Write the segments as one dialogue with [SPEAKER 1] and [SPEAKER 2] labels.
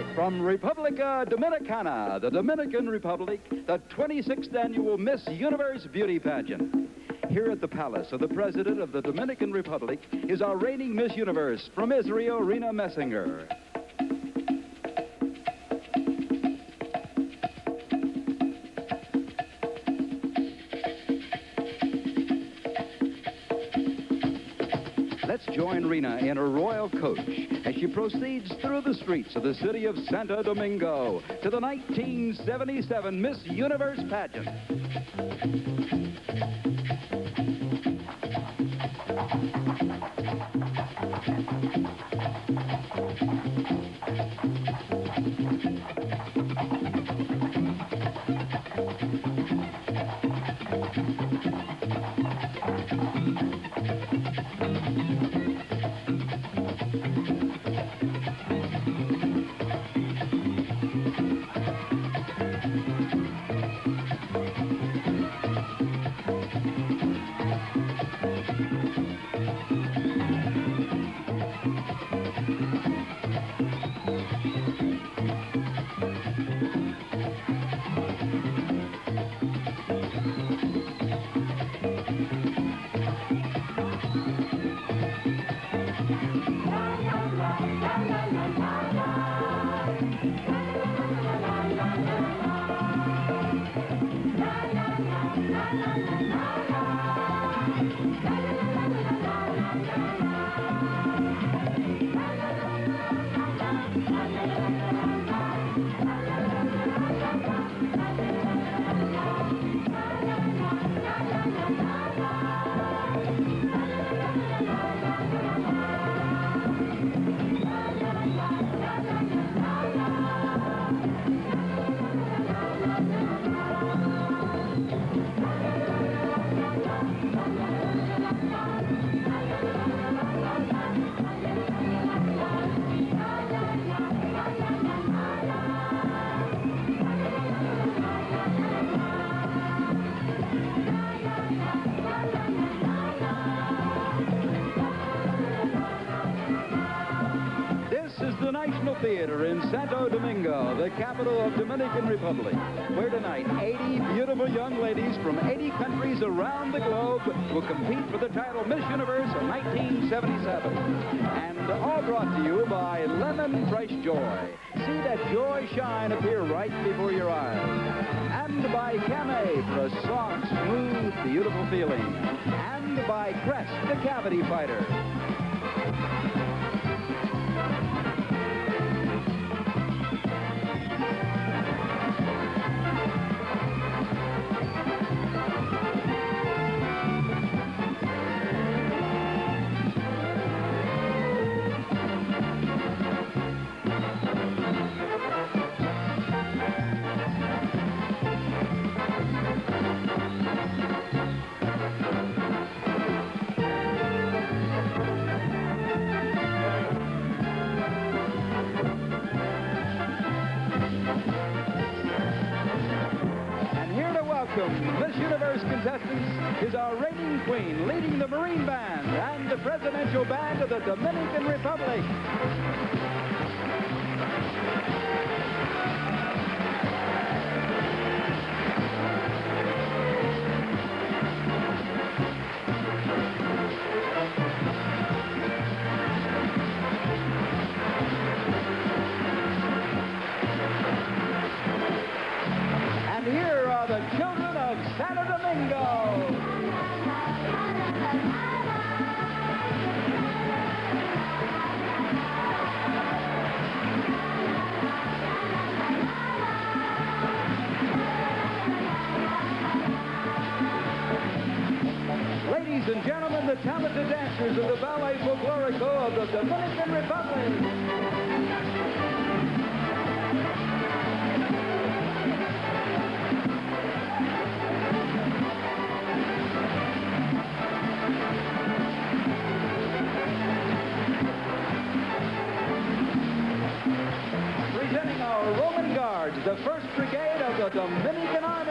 [SPEAKER 1] tonight from Republica Dominicana, the Dominican Republic, the 26th annual Miss Universe Beauty Pageant. Here at the palace of the President of the Dominican Republic is our reigning Miss Universe from Israel, Rena Messinger. Let's join Rena in her royal coach as she proceeds through the streets of the city of Santo Domingo to the 1977 Miss Universe pageant. Theater in Santo Domingo, the capital of Dominican Republic, where tonight 80 beautiful young ladies from 80 countries around the globe will compete for the title Miss Universe of 1977. And all brought to you by Lemon Fresh Joy. See that joy shine appear right before your eyes. And by Camay for a soft, smooth, beautiful feeling. And by Crest, the cavity fighter. Miss Universe contestants is our reigning queen, leading the Marine Band and the Presidential Band of the Dominican Republic. And here are the children of Santo Domingo. Ladies and gentlemen, the talented dancers of the Ballet Folklorico of the Dominican Republic. Presenting our Roman Guards, the 1st Brigade of the Dominican Army.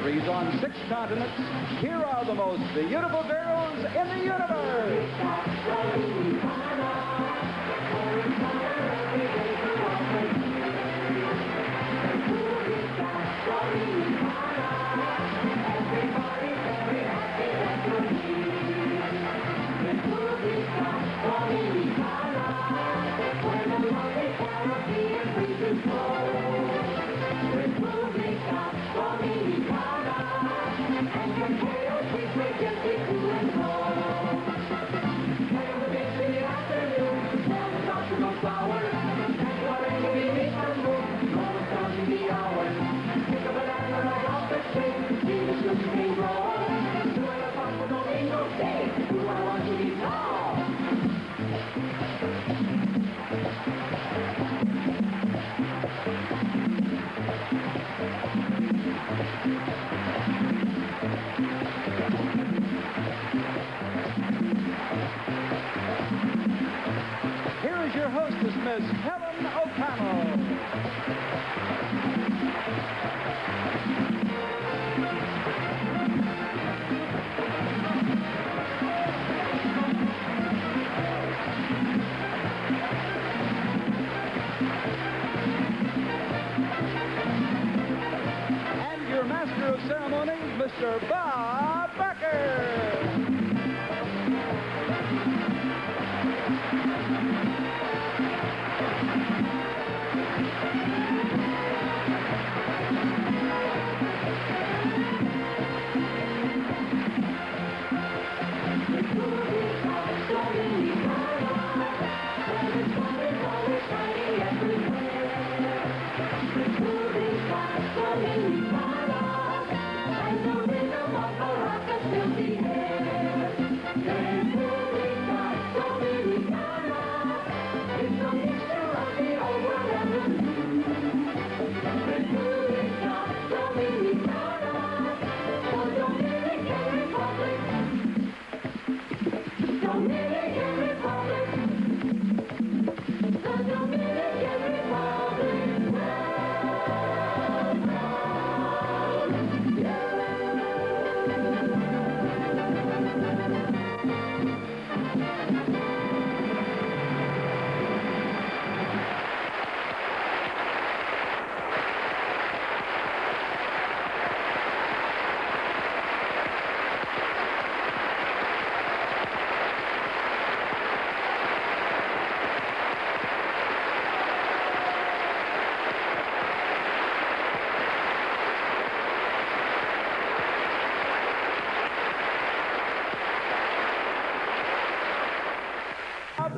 [SPEAKER 1] countries on 6 continents, here are the most beautiful girls in the universe. Here is your hostess, Miss Helen O'Connell. And your master of ceremonies, Mr. Bob Becker.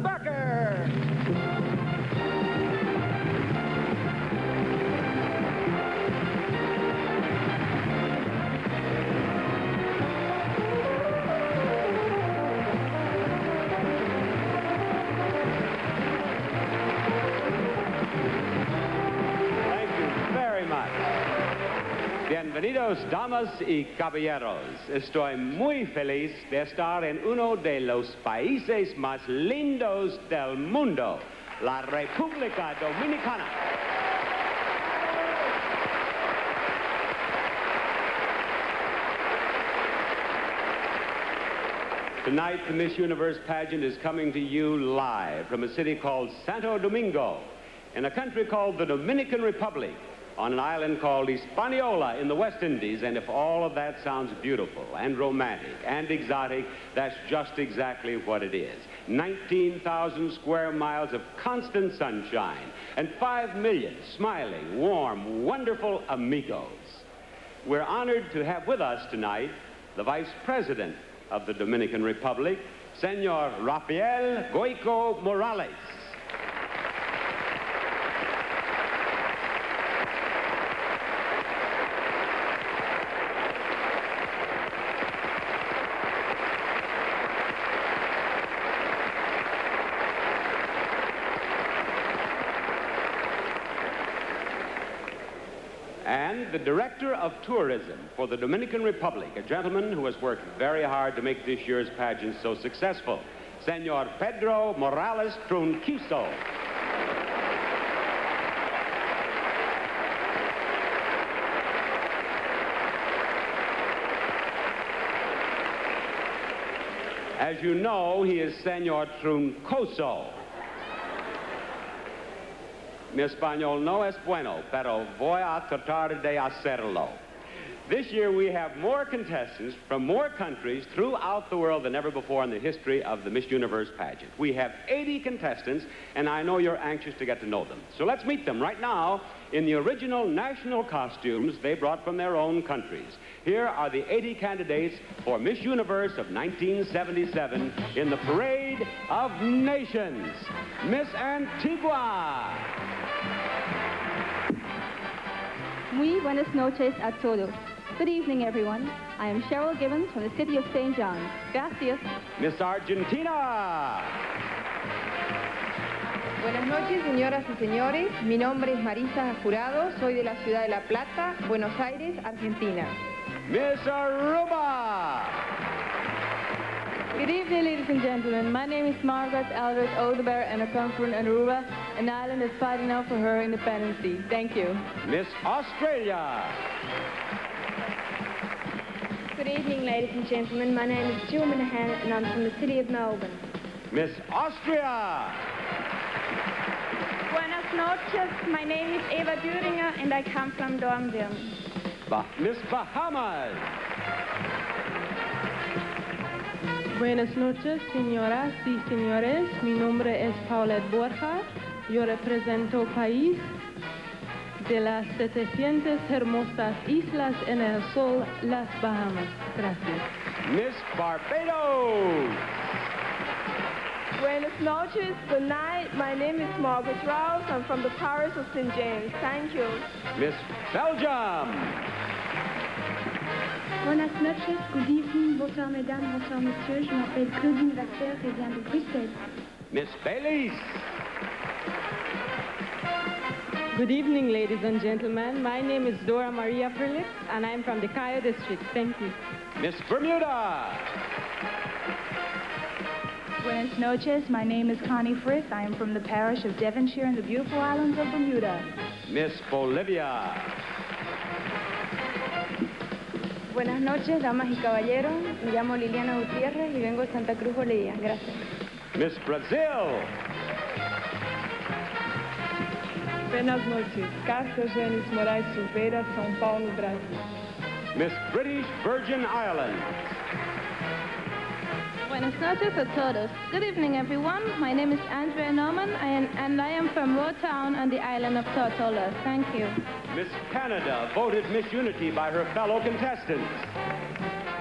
[SPEAKER 1] Becker.
[SPEAKER 2] Thank you very much. Bienvenidos, damas y caballeros. Estoy muy feliz de estar en uno de los países más lindos del mundo, la República Dominicana. Tonight, the Miss Universe pageant is coming to you live from a city called Santo Domingo, in a country called the Dominican Republic, on an island called Hispaniola in the West Indies. And if all of that sounds beautiful and romantic and exotic, that's just exactly what it is. 19,000 square miles of constant sunshine and 5 million smiling, warm, wonderful amigos. We're honored to have with us tonight the Vice President of the Dominican Republic, Senor Rafael Goico Morales. And the Director of Tourism for the Dominican Republic, a gentleman who has worked very hard to make this year's pageant so successful, Senor Pedro Morales Trunquizo. As you know, he is Señor Truncoso. Mi español no es bueno, pero voy a tratar de hacerlo. This year we have more contestants from more countries throughout the world than ever before in the history of the Miss Universe pageant. We have 80 contestants, and I know you're anxious to get to know them. So let's meet them right now in the original national costumes they brought from their own countries. Here are the 80 candidates for Miss Universe of 1977 in the Parade of Nations. Miss Antigua.
[SPEAKER 3] Muy buenas noches a todos. Good evening, everyone. I am Cheryl Gibbons from the city of St. John's. Gracias.
[SPEAKER 2] Miss Argentina.
[SPEAKER 4] Buenas noches, señoras y señores. Mi nombre es Marisa Jurado. Soy de la ciudad de La Plata, Buenos Aires, Argentina.
[SPEAKER 2] Miss Aruba.
[SPEAKER 3] Good evening, ladies and gentlemen. My name is Margaret Aldred Odeberg, and I come from Aruba, an island that's fighting out for her independence. Thank you.
[SPEAKER 2] Miss Australia.
[SPEAKER 5] Good evening, ladies and gentlemen. My name is Jill Minahan, and I'm from the city of Melbourne.
[SPEAKER 2] Miss Austria.
[SPEAKER 5] Buenas noches. My name is Eva Düringer, and I come from Dornbirn.
[SPEAKER 2] Miss Bahamas.
[SPEAKER 6] Buenas noches, señoras y señores. Mi nombre es Paulette Borja. Yo represento país de las 700 hermosas islas en el sol, las Bahamas. Gracias.
[SPEAKER 2] Miss Barbados.
[SPEAKER 7] Buenas noches. Good night. My name is Margaret Rouse. I'm from the parish of St. James. Thank you.
[SPEAKER 2] Miss Belgium.
[SPEAKER 8] Buenas noches, good evening, bonsoir mesdames, bonsoir messieurs. Je m'appelle Claudine Vasseur et viens de Bruxelles.
[SPEAKER 2] Miss Baileys.
[SPEAKER 6] Good evening, ladies and gentlemen. My name is Dora Maria Frelick, and I'm from the Cayo district. Thank you.
[SPEAKER 2] Miss Bermuda.
[SPEAKER 9] Buenas noches, my name is Connie Frith. I am from the parish of Devonshire in the beautiful islands of Bermuda.
[SPEAKER 2] Miss Bolivia.
[SPEAKER 5] Buenas noches, damas y caballeros. Me llamo Liliana Gutiérrez y vengo de Santa Cruz, Bolivia. Gracias.
[SPEAKER 2] Miss Brazil.
[SPEAKER 7] Buenas noches. Cássia Janes Moraes Silveira, São Paulo, Brasil.
[SPEAKER 2] Miss British Virgin Islands.
[SPEAKER 3] Buenas noches a todos. Good evening, everyone. My name is Andrea Norman, and I am from Rotown on the island of Tortola. Thank you.
[SPEAKER 2] Miss Canada, voted Miss Unity by her fellow contestants.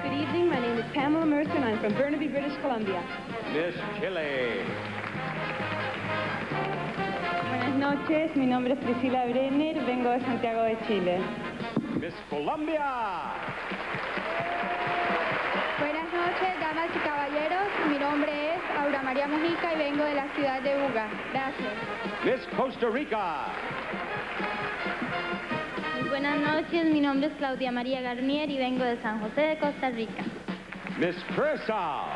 [SPEAKER 5] Good evening. My name is Pamela Mercer, and I'm from Burnaby, British Columbia.
[SPEAKER 2] Miss Chile.
[SPEAKER 10] Buenas noches. Mi nombre es Priscila Brenner. Vengo de Santiago de Chile.
[SPEAKER 2] Miss Colombia.
[SPEAKER 11] Buenas noches, damas y caballeros. Mi nombre es Aura María Mojica y vengo de la ciudad de Buga. Gracias.
[SPEAKER 2] Miss Costa Rica.
[SPEAKER 12] Muy buenas noches, mi nombre es Claudia María Garnier y vengo de San José de Costa Rica.
[SPEAKER 2] Miss Curacao.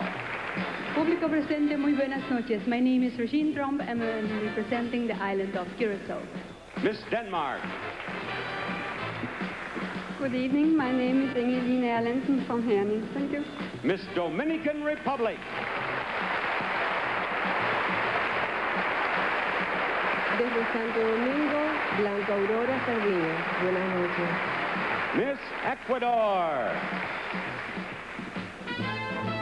[SPEAKER 13] Público presente, muy buenas noches. My name is Regine Tromp and I'm representing the island of Curacao.
[SPEAKER 2] Miss Denmark.
[SPEAKER 14] Good evening, my name is Ingeline Erlandsen from Herning. Thank you.
[SPEAKER 2] Miss Dominican Republic.
[SPEAKER 4] Desde Santo Domingo, Blanca Aurora Sardiña. Buenas noches.
[SPEAKER 2] Miss Ecuador.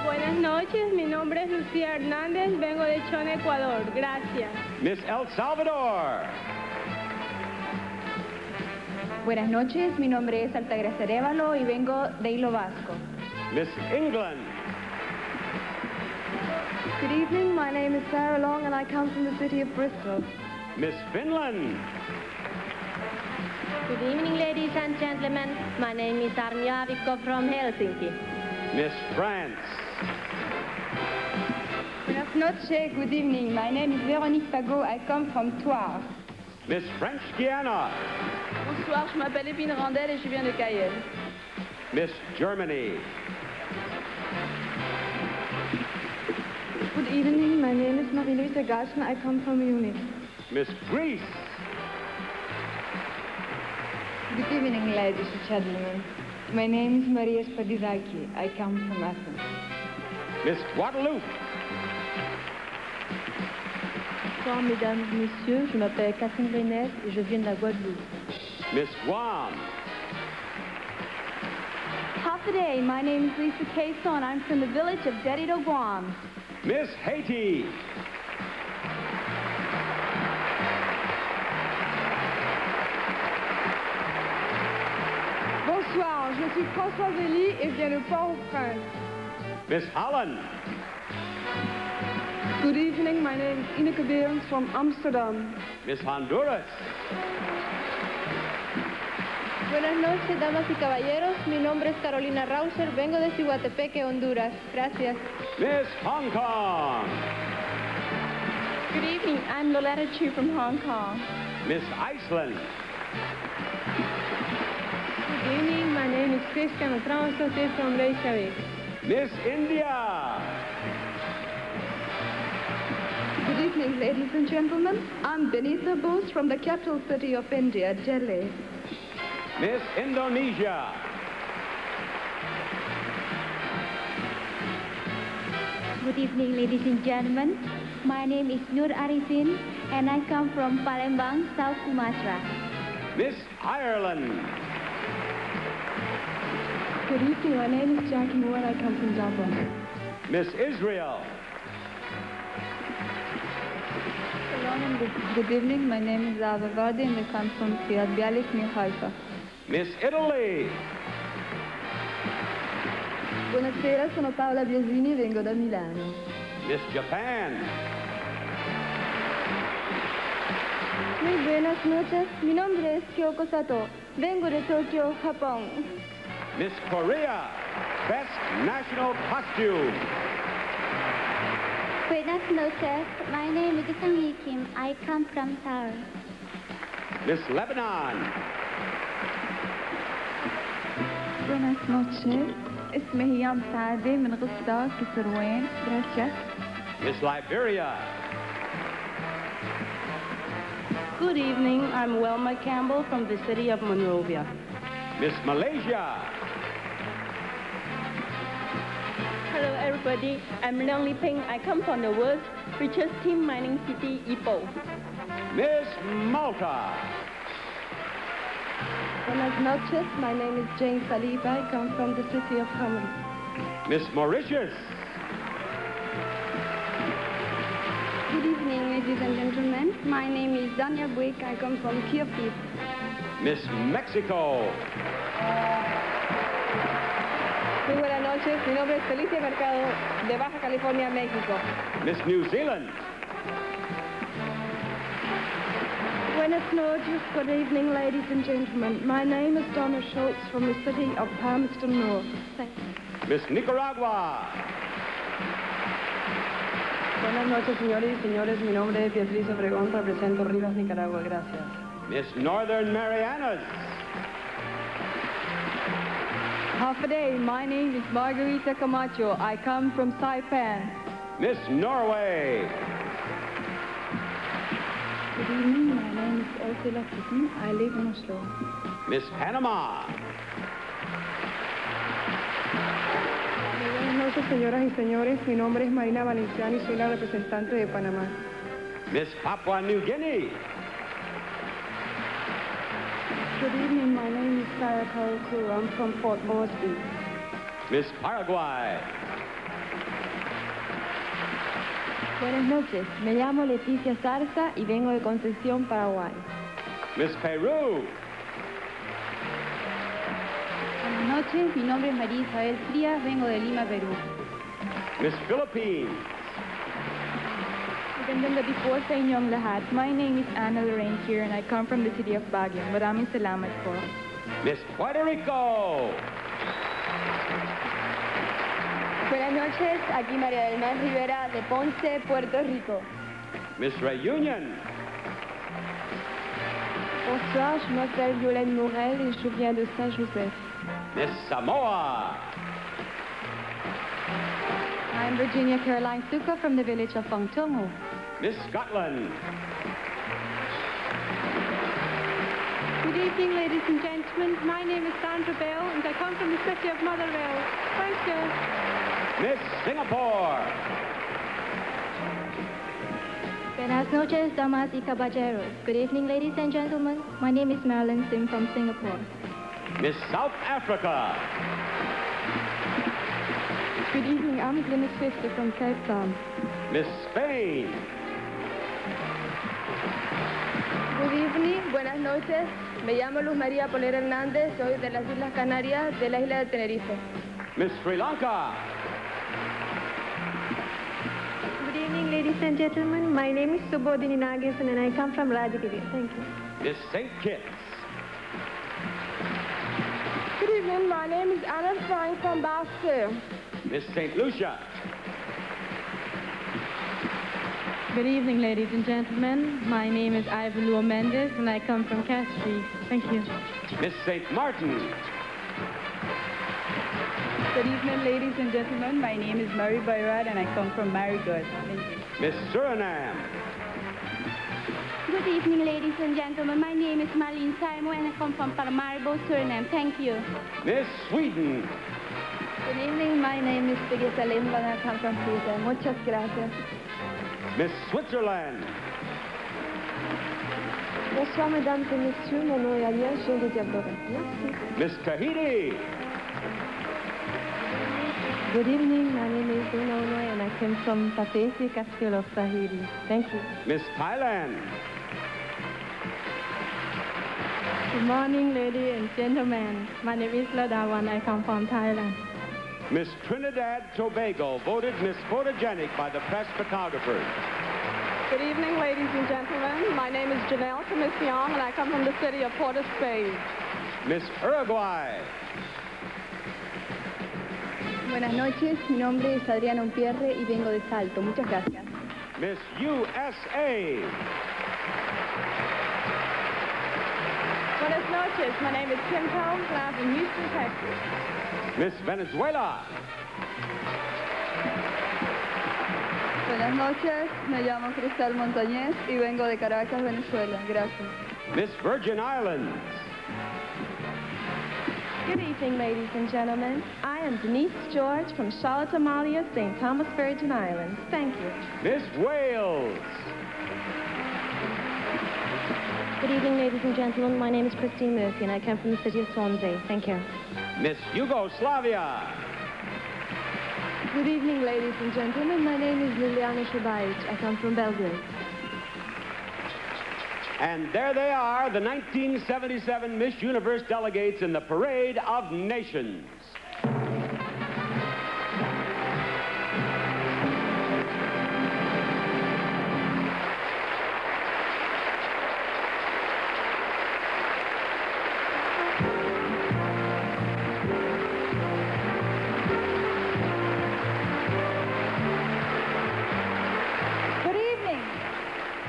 [SPEAKER 15] Buenas noches, mi nombre es Lucía Hernández, vengo de Chone, Ecuador. Gracias.
[SPEAKER 2] Miss El Salvador.
[SPEAKER 9] Buenas noches, mi nombre es Altagracia Arévalo y vengo de Hilo Vasco.
[SPEAKER 2] Miss England.
[SPEAKER 16] Good evening, my name is Sarah Long and I come from the city of Bristol.
[SPEAKER 2] Miss Finland.
[SPEAKER 12] Good evening, ladies and gentlemen. My name is Armia Avikko from Helsinki.
[SPEAKER 2] Miss France.
[SPEAKER 17] Buenas noches, good evening. My name is Véronique Pagot. I come from Thouars.
[SPEAKER 2] Miss French Guiana.
[SPEAKER 18] Bonsoir, je m'appelle Épine Randel et je viens de Cayenne.
[SPEAKER 2] Miss Germany.
[SPEAKER 16] Good evening, my name is Marie-Louise Garschen. I come from Munich.
[SPEAKER 2] Miss Greece.
[SPEAKER 19] Good evening, ladies and gentlemen. My name is Maria Spadizaki. I come from Athens.
[SPEAKER 2] Miss Guadeloupe.
[SPEAKER 3] Bonsoir, mesdames et messieurs. Je m'appelle Catherine Reynette et je viens de la Guadeloupe.
[SPEAKER 2] Miss Guam.
[SPEAKER 5] Hafaday, my name is Lisa Cason. I'm from the village of Dedido, Guam.
[SPEAKER 2] Miss Haiti.
[SPEAKER 4] Bonsoir, je suis François Zélie et viens de Port-au-Prince.
[SPEAKER 2] Miss Holland.
[SPEAKER 16] Good evening, my name is Ineke Behrens from Amsterdam.
[SPEAKER 2] Miss Honduras.
[SPEAKER 3] Buenas noches, damas y caballeros. Mi nombre es Carolina Rauser. Vengo de Ciguatepeque, Honduras. Gracias.
[SPEAKER 2] Miss Hong Kong.
[SPEAKER 15] Good evening. I'm Loletta Chu from Hong Kong.
[SPEAKER 2] Miss Iceland.
[SPEAKER 6] Good evening. My name is Christian Transote from Reykjavik.
[SPEAKER 2] Miss India.
[SPEAKER 14] Good evening, ladies and gentlemen. I'm Benita Bose from the capital city of India, Delhi.
[SPEAKER 2] Miss Indonesia.
[SPEAKER 12] Good evening, ladies and gentlemen. My name is Nur Arifin, and I come from Palembang, South Sumatra.
[SPEAKER 2] Miss Ireland.
[SPEAKER 16] Good evening, my name is Jackie Moore and I come from Dublin.
[SPEAKER 2] Miss Israel.
[SPEAKER 14] Good evening, my name is Ava Vardi and I come from Kiryat Bialik near Haifa.
[SPEAKER 2] Miss Italy.
[SPEAKER 14] Buonasera, sono Paola Biasini e vengo da Milano.
[SPEAKER 2] Miss Japan.
[SPEAKER 3] Muy buenas noches. Mi nombre es Kyoko Sato. Vengo de Tokio, Japón.
[SPEAKER 2] Miss Korea. Best National Costume.
[SPEAKER 12] Buenas noches. My name is Sang-hee Kim. I come from Seoul.
[SPEAKER 2] Miss Lebanon.
[SPEAKER 17] Buenas noches. اسمي هيام سعدي من غصة كسروين. Gracias.
[SPEAKER 2] Miss Liberia.
[SPEAKER 6] Good evening. I'm Wilma Campbell from the city of Monrovia.
[SPEAKER 2] Miss Malaysia.
[SPEAKER 15] Hello, everybody. I'm Leong Li Ping. I come from the world's richest tin mining city, Ipoh.
[SPEAKER 2] Miss Malta.
[SPEAKER 16] Buenas noches, my name is Jane Saliba. I come from the city of Hamri.
[SPEAKER 2] Miss Mauritius.
[SPEAKER 14] Good evening, ladies and gentlemen. My name is Dania Buik. I come from Kiev.
[SPEAKER 2] Miss Mexico.
[SPEAKER 4] Muy buenas noches, mi nombre es Felicia Mercado de Baja California, México.
[SPEAKER 2] Miss New Zealand.
[SPEAKER 16] Buenas noches, good evening, ladies and gentlemen. My name is Donna Schultz from the city of Palmerston North. Thank you.
[SPEAKER 2] Miss Nicaragua.
[SPEAKER 16] Buenas noches, señores y señores. Mi nombre es Beatriz Obregón. Represento Rivas, Nicaragua. Gracias.
[SPEAKER 2] Miss Northern Marianas.
[SPEAKER 3] Half a day. My name is Margarita Camacho. I come from Saipan.
[SPEAKER 2] Miss Norway.
[SPEAKER 17] Good evening, my name is Ursula Kitten. I live in Oslo.
[SPEAKER 2] Miss Panama.
[SPEAKER 4] Muy buenas noches, señoras y señores. Mi nombre es Marina Valenciano y soy la representante de Panamá.
[SPEAKER 2] Miss Papua New Guinea.
[SPEAKER 16] Good evening, my name is Sarah Karuku. I'm from Fort Moresby.
[SPEAKER 2] Miss Paraguay.
[SPEAKER 3] Buenas noches. Me llamo Leticia Zarza y vengo de Concepción, Paraguay.
[SPEAKER 2] Miss Peru.
[SPEAKER 5] Buenas noches. Mi nombre es María Isabel Frías. Vengo de Lima, Perú.
[SPEAKER 2] Miss Philippines.
[SPEAKER 3] Magandang gabi po sa inyong lahat. My name is Anna Lorraine here and I come from the city of Baguio. Maraming salamat po.
[SPEAKER 2] Miss Puerto Rico.
[SPEAKER 3] Buenas noches. Aquí María del Mar Rivera de Ponce, Puerto Rico.
[SPEAKER 2] Miss Reunion.
[SPEAKER 16] Bonsoir, je m'appelle Violaine Morel et je viens de Saint-Joseph.
[SPEAKER 2] Miss Samoa.
[SPEAKER 3] I'm Virginia Caroline Suka from the village of Fangtongo.
[SPEAKER 2] Miss Scotland.
[SPEAKER 3] Good
[SPEAKER 6] evening, ladies and gentlemen. My name is Sandra Bell, and I come from the city of Motherwell. Thank you.
[SPEAKER 2] Miss Singapore.
[SPEAKER 3] Buenas noches, damas y caballeros. Good evening, ladies and gentlemen. My name is Marilyn Sim from Singapore.
[SPEAKER 2] Miss South Africa.
[SPEAKER 16] Good evening, I'm Glynis Fister from Cape Town.
[SPEAKER 2] Miss Spain.
[SPEAKER 4] Good evening, buenas noches. Me llamo Luz María Poler Hernández, soy de las Islas Canarias, de la isla de Tenerife.
[SPEAKER 2] Miss Sri Lanka.
[SPEAKER 20] Good evening, ladies and gentlemen. My name is Subodhini Nagesan and I come from Rajagiri. Thank you.
[SPEAKER 2] Miss St. Kitts.
[SPEAKER 7] Good evening, my name is Anna Frank from Bastille.
[SPEAKER 2] Miss St. Lucia.
[SPEAKER 6] Good evening, ladies and gentlemen. My name is Ivan Lua Mendes, and I come from Castries. Thank you.
[SPEAKER 2] Miss St. Martin.
[SPEAKER 10] Good evening, ladies and gentlemen. My name is Mary Bayrad, and I come from Marigot. Thank you.
[SPEAKER 2] Miss Suriname.
[SPEAKER 12] Good evening, ladies and gentlemen. My name is Marlene Simon, and I come from Paramaribo, Suriname. Thank you.
[SPEAKER 2] Miss Sweden.
[SPEAKER 4] Good evening, my name is Birgitta Lindvall and I come from Pisa. Muchas gracias.
[SPEAKER 2] Miss Switzerland.
[SPEAKER 7] Bonsoir, mesdames et messieurs. Mon nom est Agnès, je viens de Diablora. Merci.
[SPEAKER 2] Miss Tahiti.
[SPEAKER 6] Good evening, my name is Unono, and I come from Papesi, Castillo of Tahiti. Thank you.
[SPEAKER 2] Miss Thailand.
[SPEAKER 6] Good morning, ladies and gentlemen. My name is Ladawan. I come from Thailand.
[SPEAKER 2] Miss Trinidad Tobago, voted Miss Photogenic by the press photographers.
[SPEAKER 7] Good evening, ladies and gentlemen. My name is Janelle Commission and I come from the city of Port of Spain.
[SPEAKER 2] Miss Uruguay.
[SPEAKER 19] Buenas noches, mi nombre es Adriana Umpierre y vengo de Salto. Muchas gracias.
[SPEAKER 2] Miss USA.
[SPEAKER 7] Buenas noches. My name is Kim Combs and I'm from Houston, Texas.
[SPEAKER 2] Miss Venezuela.
[SPEAKER 19] Buenas noches, me llamo Cristal Montañez y vengo de Caracas, Venezuela. Gracias.
[SPEAKER 2] Miss Virgin Islands.
[SPEAKER 15] Good evening, ladies and gentlemen. I am Denise George from Charlotte, Amalia, St. Thomas, Virgin Islands. Thank you.
[SPEAKER 2] Miss Wales.
[SPEAKER 21] Good evening, ladies and gentlemen. My name is Christine Murphy, and I come from the city of Swansea. Thank you.
[SPEAKER 2] Miss Yugoslavia.
[SPEAKER 16] Good evening, ladies and gentlemen. My name is Liliana Shubajic. I come from Belgrade.
[SPEAKER 2] And there they are, the 1977 Miss Universe delegates in the Parade of Nations.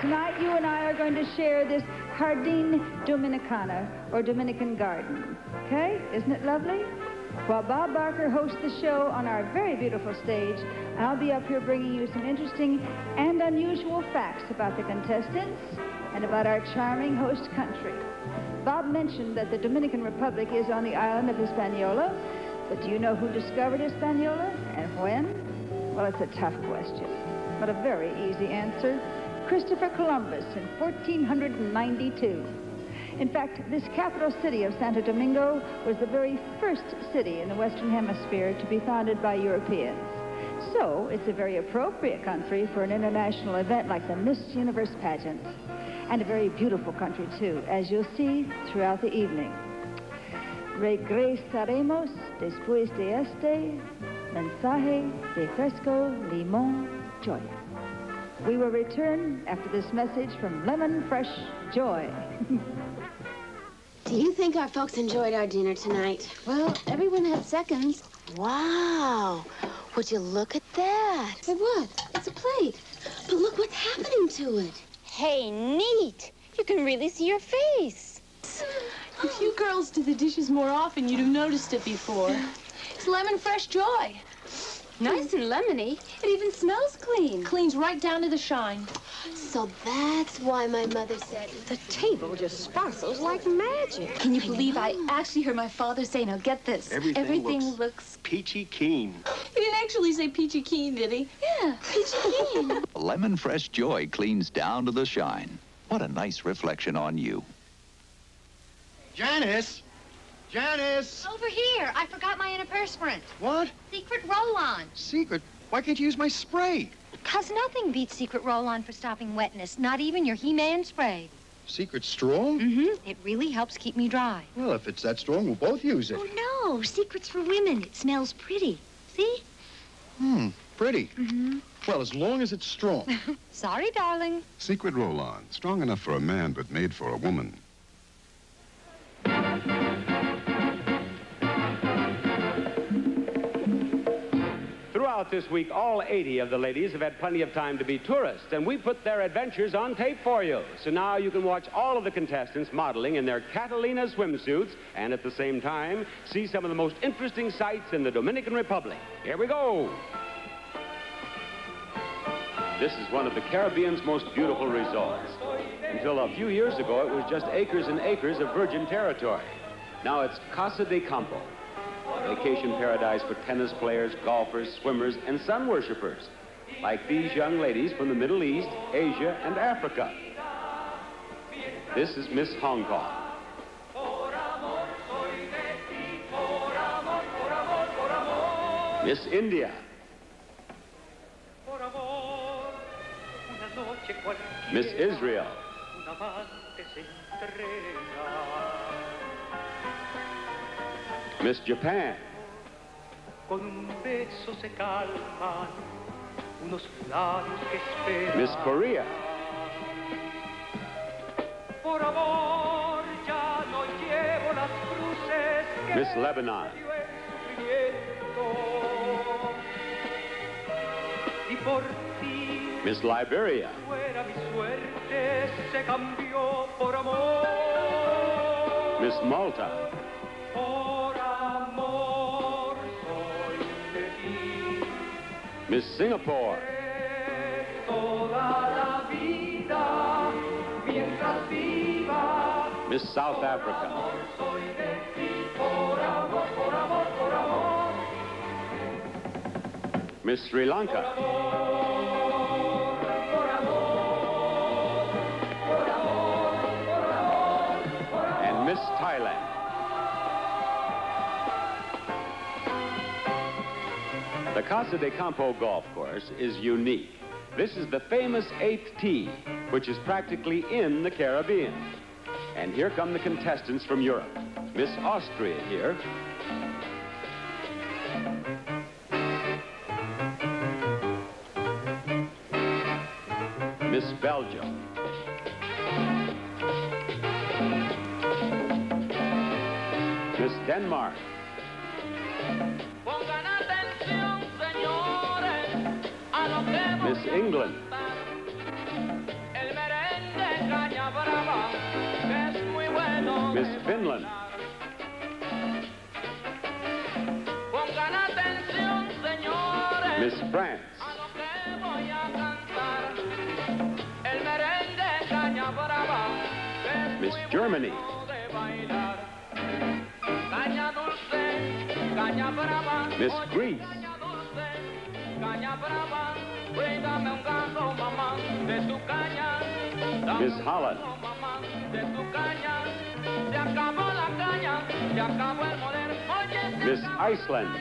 [SPEAKER 22] Tonight, you and I are going to share this Jardín Dominicana, or Dominican Garden. Okay? Isn't it lovely? While Bob Barker hosts the show on our very beautiful stage, I'll be up here bringing you some interesting and unusual facts about the contestants and about our charming host country. Bob mentioned that the Dominican Republic is on the island of Hispaniola, but do you know who discovered Hispaniola and when? Well, it's a tough question, but a very easy answer. Christopher Columbus in 1492. In fact, this capital city of Santo Domingo was the very first city in the Western Hemisphere to be founded by Europeans. So it's a very appropriate country for an international event like the Miss Universe pageant. And a very beautiful country, too, as you'll see throughout the evening. Regresaremos después de este mensaje de fresco limón joya. We will return after this message from Lemon Fresh Joy.
[SPEAKER 23] Do you think our folks enjoyed our dinner tonight?
[SPEAKER 24] Well, everyone had seconds.
[SPEAKER 23] Wow. Would you look at that?
[SPEAKER 24] Hey, what? It's a plate.
[SPEAKER 23] But look what's happening to it.
[SPEAKER 24] Hey, neat. You can really see your face.
[SPEAKER 25] If you girls did the dishes more often, you'd have noticed it before. It's Lemon Fresh Joy.
[SPEAKER 24] Nice and lemony. It even smells clean.
[SPEAKER 25] Cleans right down to the shine.
[SPEAKER 23] So that's why my mother said
[SPEAKER 1] The table just sparkles like magic.
[SPEAKER 8] Can you believe I actually heard my father say, now get this.
[SPEAKER 9] Everything looks peachy keen.
[SPEAKER 25] He didn't actually say peachy keen, did he?
[SPEAKER 8] Yeah, peachy keen.
[SPEAKER 11] Lemon Fresh Joy cleans down to the shine. What a nice reflection on you.
[SPEAKER 9] Janice! Janice!
[SPEAKER 13] Over here. I forgot my antiperspirant.
[SPEAKER 9] What?
[SPEAKER 13] Secret roll-on.
[SPEAKER 9] Secret? Why can't you use my spray?
[SPEAKER 13] Because nothing beats secret roll-on for stopping wetness, not even your He-Man spray.
[SPEAKER 9] Secret strong?
[SPEAKER 13] Mm-hmm. It really helps keep me dry.
[SPEAKER 9] Well, if it's that strong, we'll both use it.
[SPEAKER 13] Oh, no. Secret's for women. It smells pretty. See?
[SPEAKER 9] Pretty.
[SPEAKER 13] Mm-hmm.
[SPEAKER 9] Well, as long as it's strong.
[SPEAKER 13] Sorry, darling.
[SPEAKER 26] Secret roll-on. Strong enough for a man, but made for a woman.
[SPEAKER 2] Throughout this week, all 80 of the ladies have had plenty of time to be tourists, and we put their adventures on tape for you. So now you can watch all of the contestants modeling in their Catalina swimsuits, and at the same time, see some of the most interesting sights in the Dominican Republic. Here we go. This is one of the Caribbean's most beautiful resorts. Until a few years ago, it was just acres and acres of virgin territory. Now it's Casa de Campo, a vacation paradise for tennis players, golfers, swimmers, and sun worshipers, like these young ladies from the Middle East, Asia, and Africa. This is Miss Hong Kong. Miss India. Miss Israel. Miss Japan. Miss Korea. Miss Lebanon. Miss Liberia. Miss Malta. Miss Singapore. Miss South Africa. Miss Sri Lanka. Miss Thailand. The Casa de Campo golf course is unique. This is the famous 8th tee, which is practically in the Caribbean. And here come the contestants from Europe. Miss Austria here. Miss Belgium. Miss Denmark. Miss England. Miss Finland. Miss France. Miss Germany. Miss Greece. Miss Holland. Miss Iceland.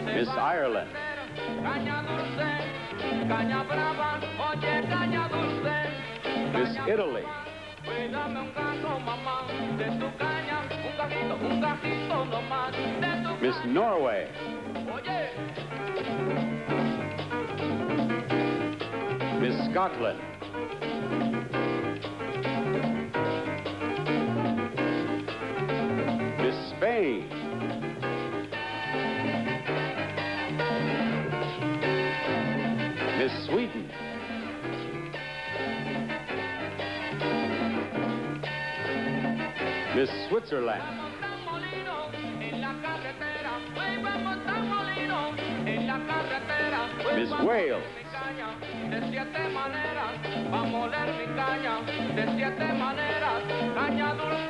[SPEAKER 2] Miss Ireland. Miss Italy. Miss Norway. Miss Scotland. Miss Spain. Miss Sweden. Miss Switzerland. Miss Wales.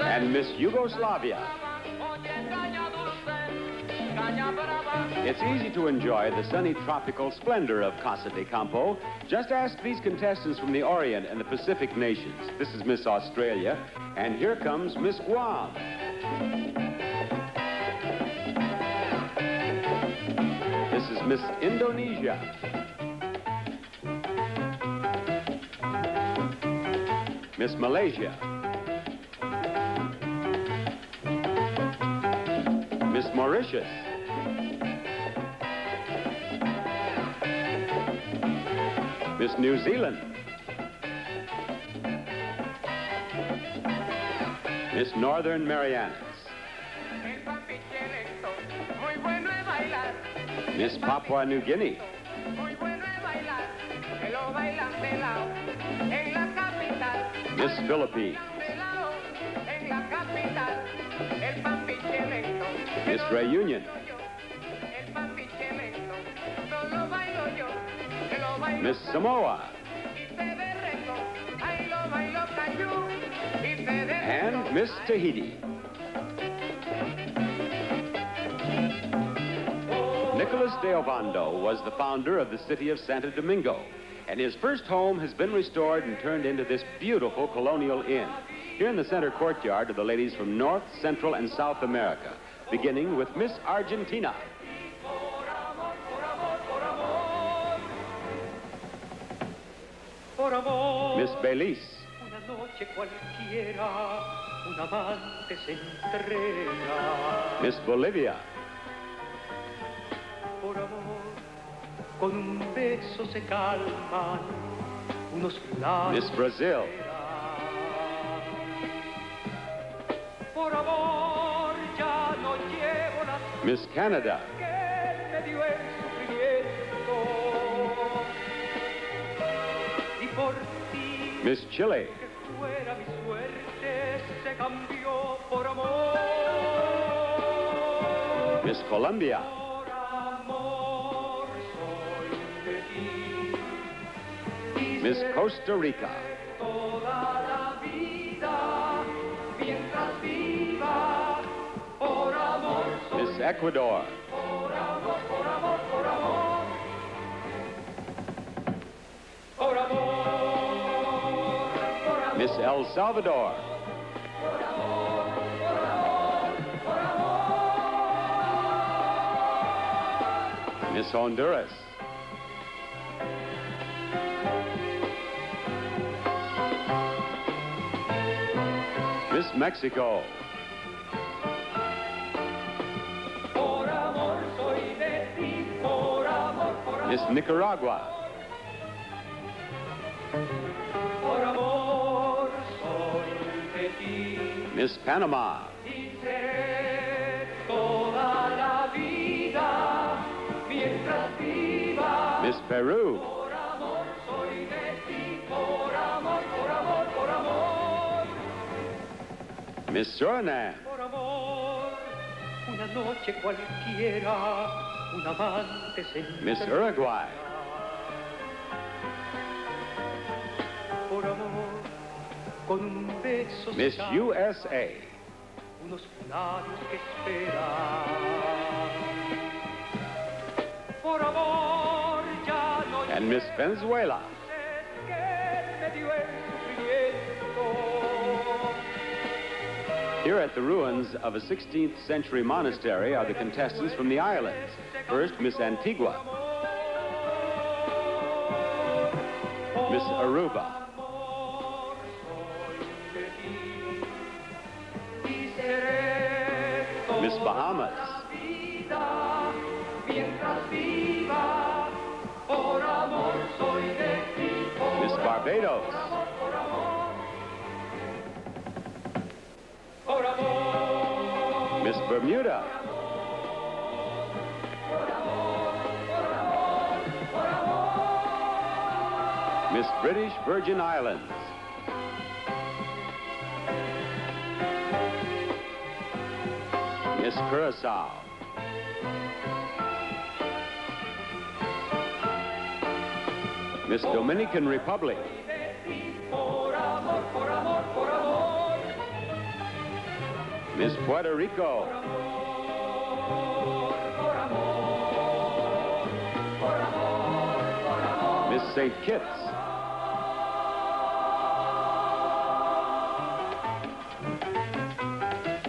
[SPEAKER 2] And Miss Yugoslavia. It's easy to enjoy the sunny tropical splendor of Casa de Campo. Just ask these contestants from the Orient and the Pacific nations. This is Miss Australia, and here comes Miss Guam. This is Miss Indonesia. Miss Malaysia. Miss Mauritius. Miss New Zealand. Miss Northern Marianas. Miss Papua New Guinea. Miss Philippines. Miss Reunion. Miss Samoa. And Miss Tahiti. Nicholas de Ovando was the founder of the city of Santo Domingo, and his first home has been restored and turned into this beautiful colonial inn. Here in the center courtyard are the ladies from North, Central, and South America, beginning with Miss Argentina. Miss Belize. Miss Bolivia. Miss Brazil. Miss Canada. Miss Chile. Miss Colombia. Miss Costa Rica. Miss Ecuador. Miss El Salvador. Miss Honduras. Miss Mexico. Miss Nicaragua. Miss Panama. Miss Peru. Miss Suriname. Miss Uruguay. Miss USA. And Miss Venezuela. Here at the ruins of a 16th century monastery are the contestants from the islands. First, Miss Antigua. Miss Aruba. Miss Bahamas. Miss Barbados. Miss Bermuda. Miss British Virgin Islands. Miss Curacao. Miss Dominican Republic. Miss Puerto Rico. Miss St. Kitts.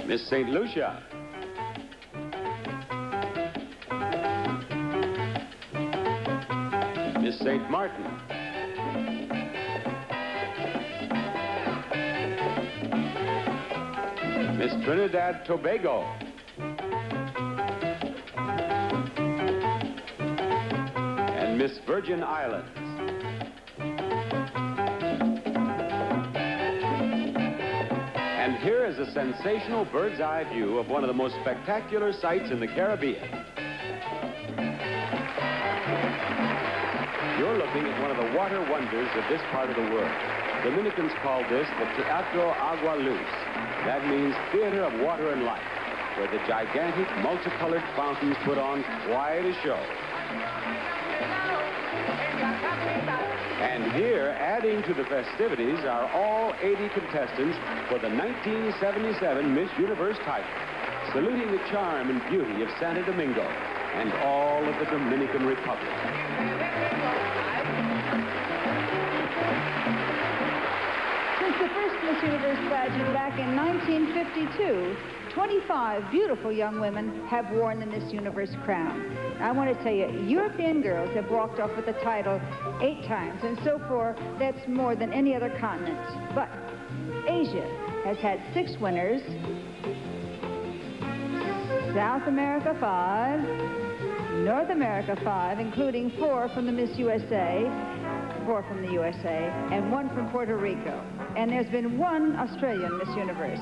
[SPEAKER 2] Miss St. Lucia. Miss St. Martin. Miss Trinidad Tobago. And Miss Virgin Islands. And here is a sensational bird's eye view of one of the most spectacular sights in the Caribbean. You're looking at one of the water wonders of this part of the world. Dominicans call this the Teatro Agua Luz. That means theater of water and light, where the gigantic multicolored fountains put on quite a show. And here, adding to the festivities, are all 80 contestants for the 1977 Miss Universe title, saluting the charm and beauty of Santo Domingo and all of the Dominican Republic.
[SPEAKER 22] Since the first Miss Universe pageant back in 1952, 25 beautiful young women have worn the Miss Universe crown. I want to tell you, European girls have walked off with the title 8 times, and so far, that's more than any other continent. But Asia has had 6 winners, South America 5, North America 5, including 4 from the Miss USA, 4 from the USA, and 1 from Puerto Rico. And there's been 1 Australian Miss Universe.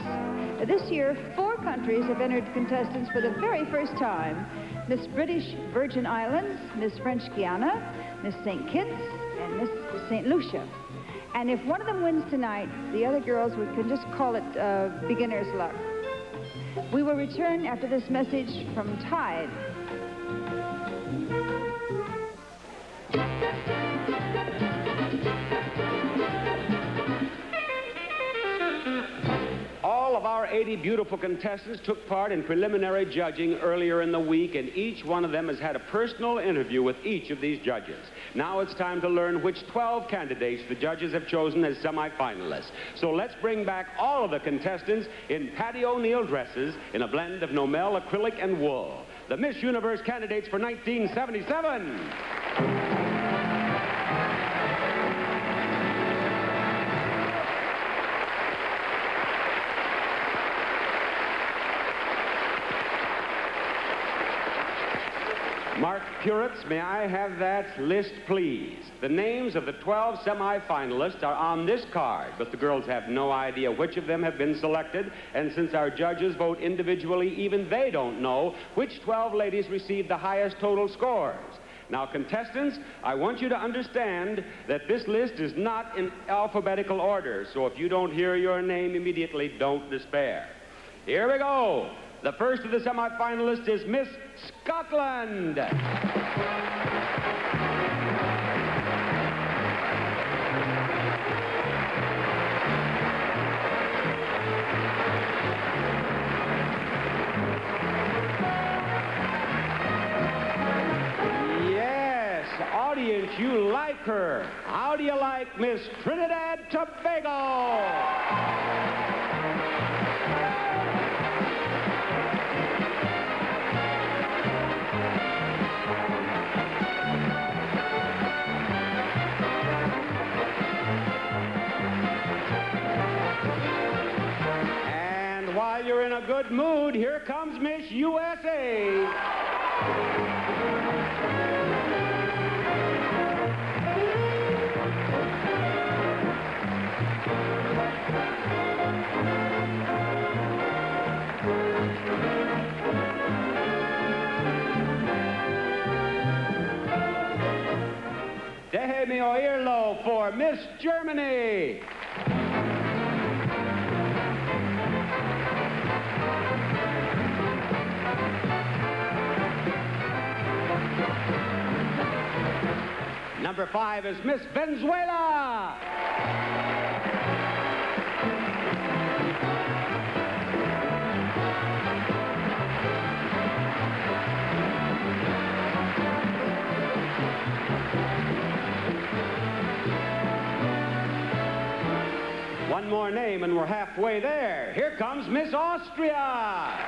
[SPEAKER 22] This year, 4 countries have entered contestants for the very first time. Miss British Virgin Islands, Miss French Guiana, Miss St. Kitts, and Miss St. Lucia. And if one of them wins tonight, the other girls can just call it beginner's luck. We will return after this message from Tide.
[SPEAKER 2] All of our 80 beautiful contestants took part in preliminary judging earlier in the week, and each one of them has had a personal interview with each of these judges. Now it's time to learn which 12 candidates the judges have chosen as semi-finalists. So let's bring back all of the contestants in Patty O'Neill dresses in a blend of Nomel, acrylic, and wool. The Miss Universe candidates for 1977. Mark Puritz, may I have that list, please? The names of the 12 semi-finalists are on this card, but the girls have no idea which of them have been selected, and since our judges vote individually, even they don't know which 12 ladies received the highest total scores. Now, contestants, I want you to understand that this list is not in alphabetical order, so if you don't hear your name immediately, don't despair. Here we go. The first of the semi-finalists is Miss Scotland. Yes, audience, you like her. How do you like Miss Trinidad Tobago? While you're in a good mood, here comes Miss USA. Déjeme oírlo for Miss Germany. Number 5 is Miss Venezuela. One more name and we're halfway there. Here comes Miss Austria.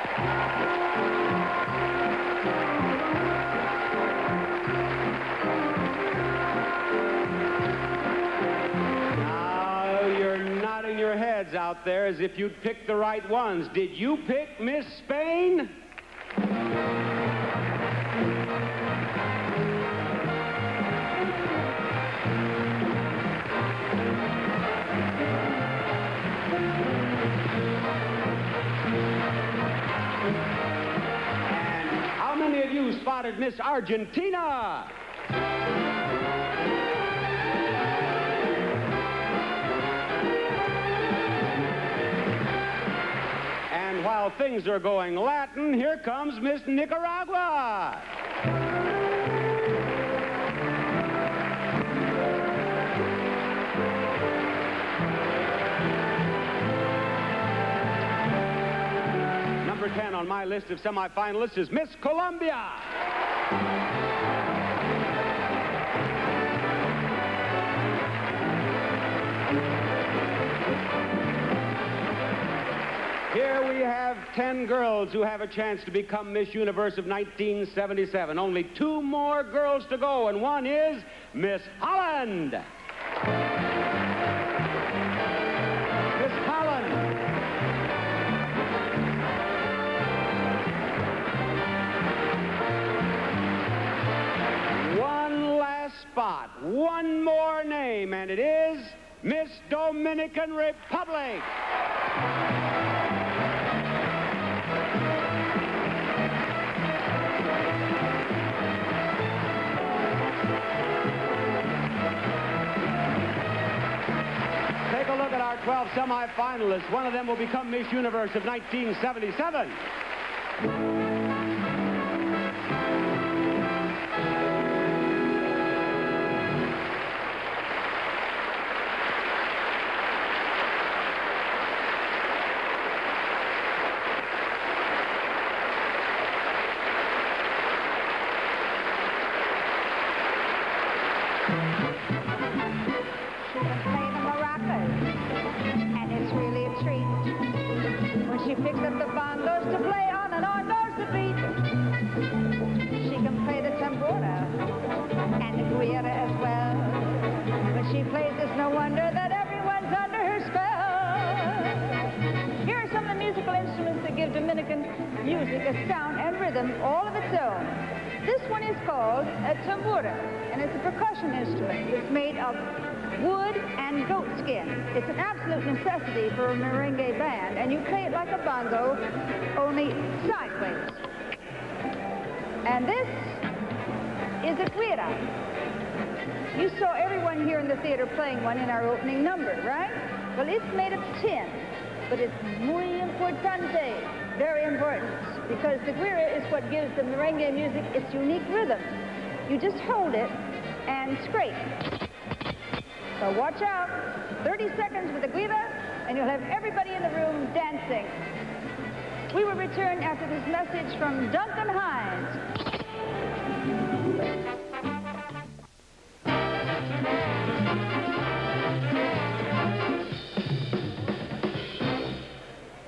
[SPEAKER 2] Your heads out there as if you'd picked the right ones. Did you pick Miss Spain? And how many of you spotted Miss Argentina? While things are going Latin, here comes Miss Nicaragua. Number 10 on my list of semifinalists is Miss Colombia. Here we have 10 girls who have a chance to become Miss Universe of 1977. Only 2 more girls to go, and one is Miss Holland. Miss Holland. One last spot, one more name, and it is Miss Dominican Republic. Take a look at our 12 semifinalists. One of them will become Miss Universe of 1977.
[SPEAKER 22] She picks up the bongos to play on and on goes the beat. She can play the tambora and the guira as well. When she plays, it's no wonder that everyone's under her spell. Here are some of the musical instruments that give Dominican music a sound and rhythm all of its own. This one is called a tambora, and it's a percussion instrument. It's made of wood and goat skin. It's an absolute necessity for a merengue band, and you play it like a bongo, only sideways. And this is a guira. You saw everyone here in the theater playing one in our opening number, right? Well, it's made of tin, but it's muy importante, very important, because the guira is what gives the merengue music its unique rhythm. You just hold it and scrape. So watch out, 30 seconds with the guira, and you'll have everybody in the room dancing. We will return after this message from Duncan Hines.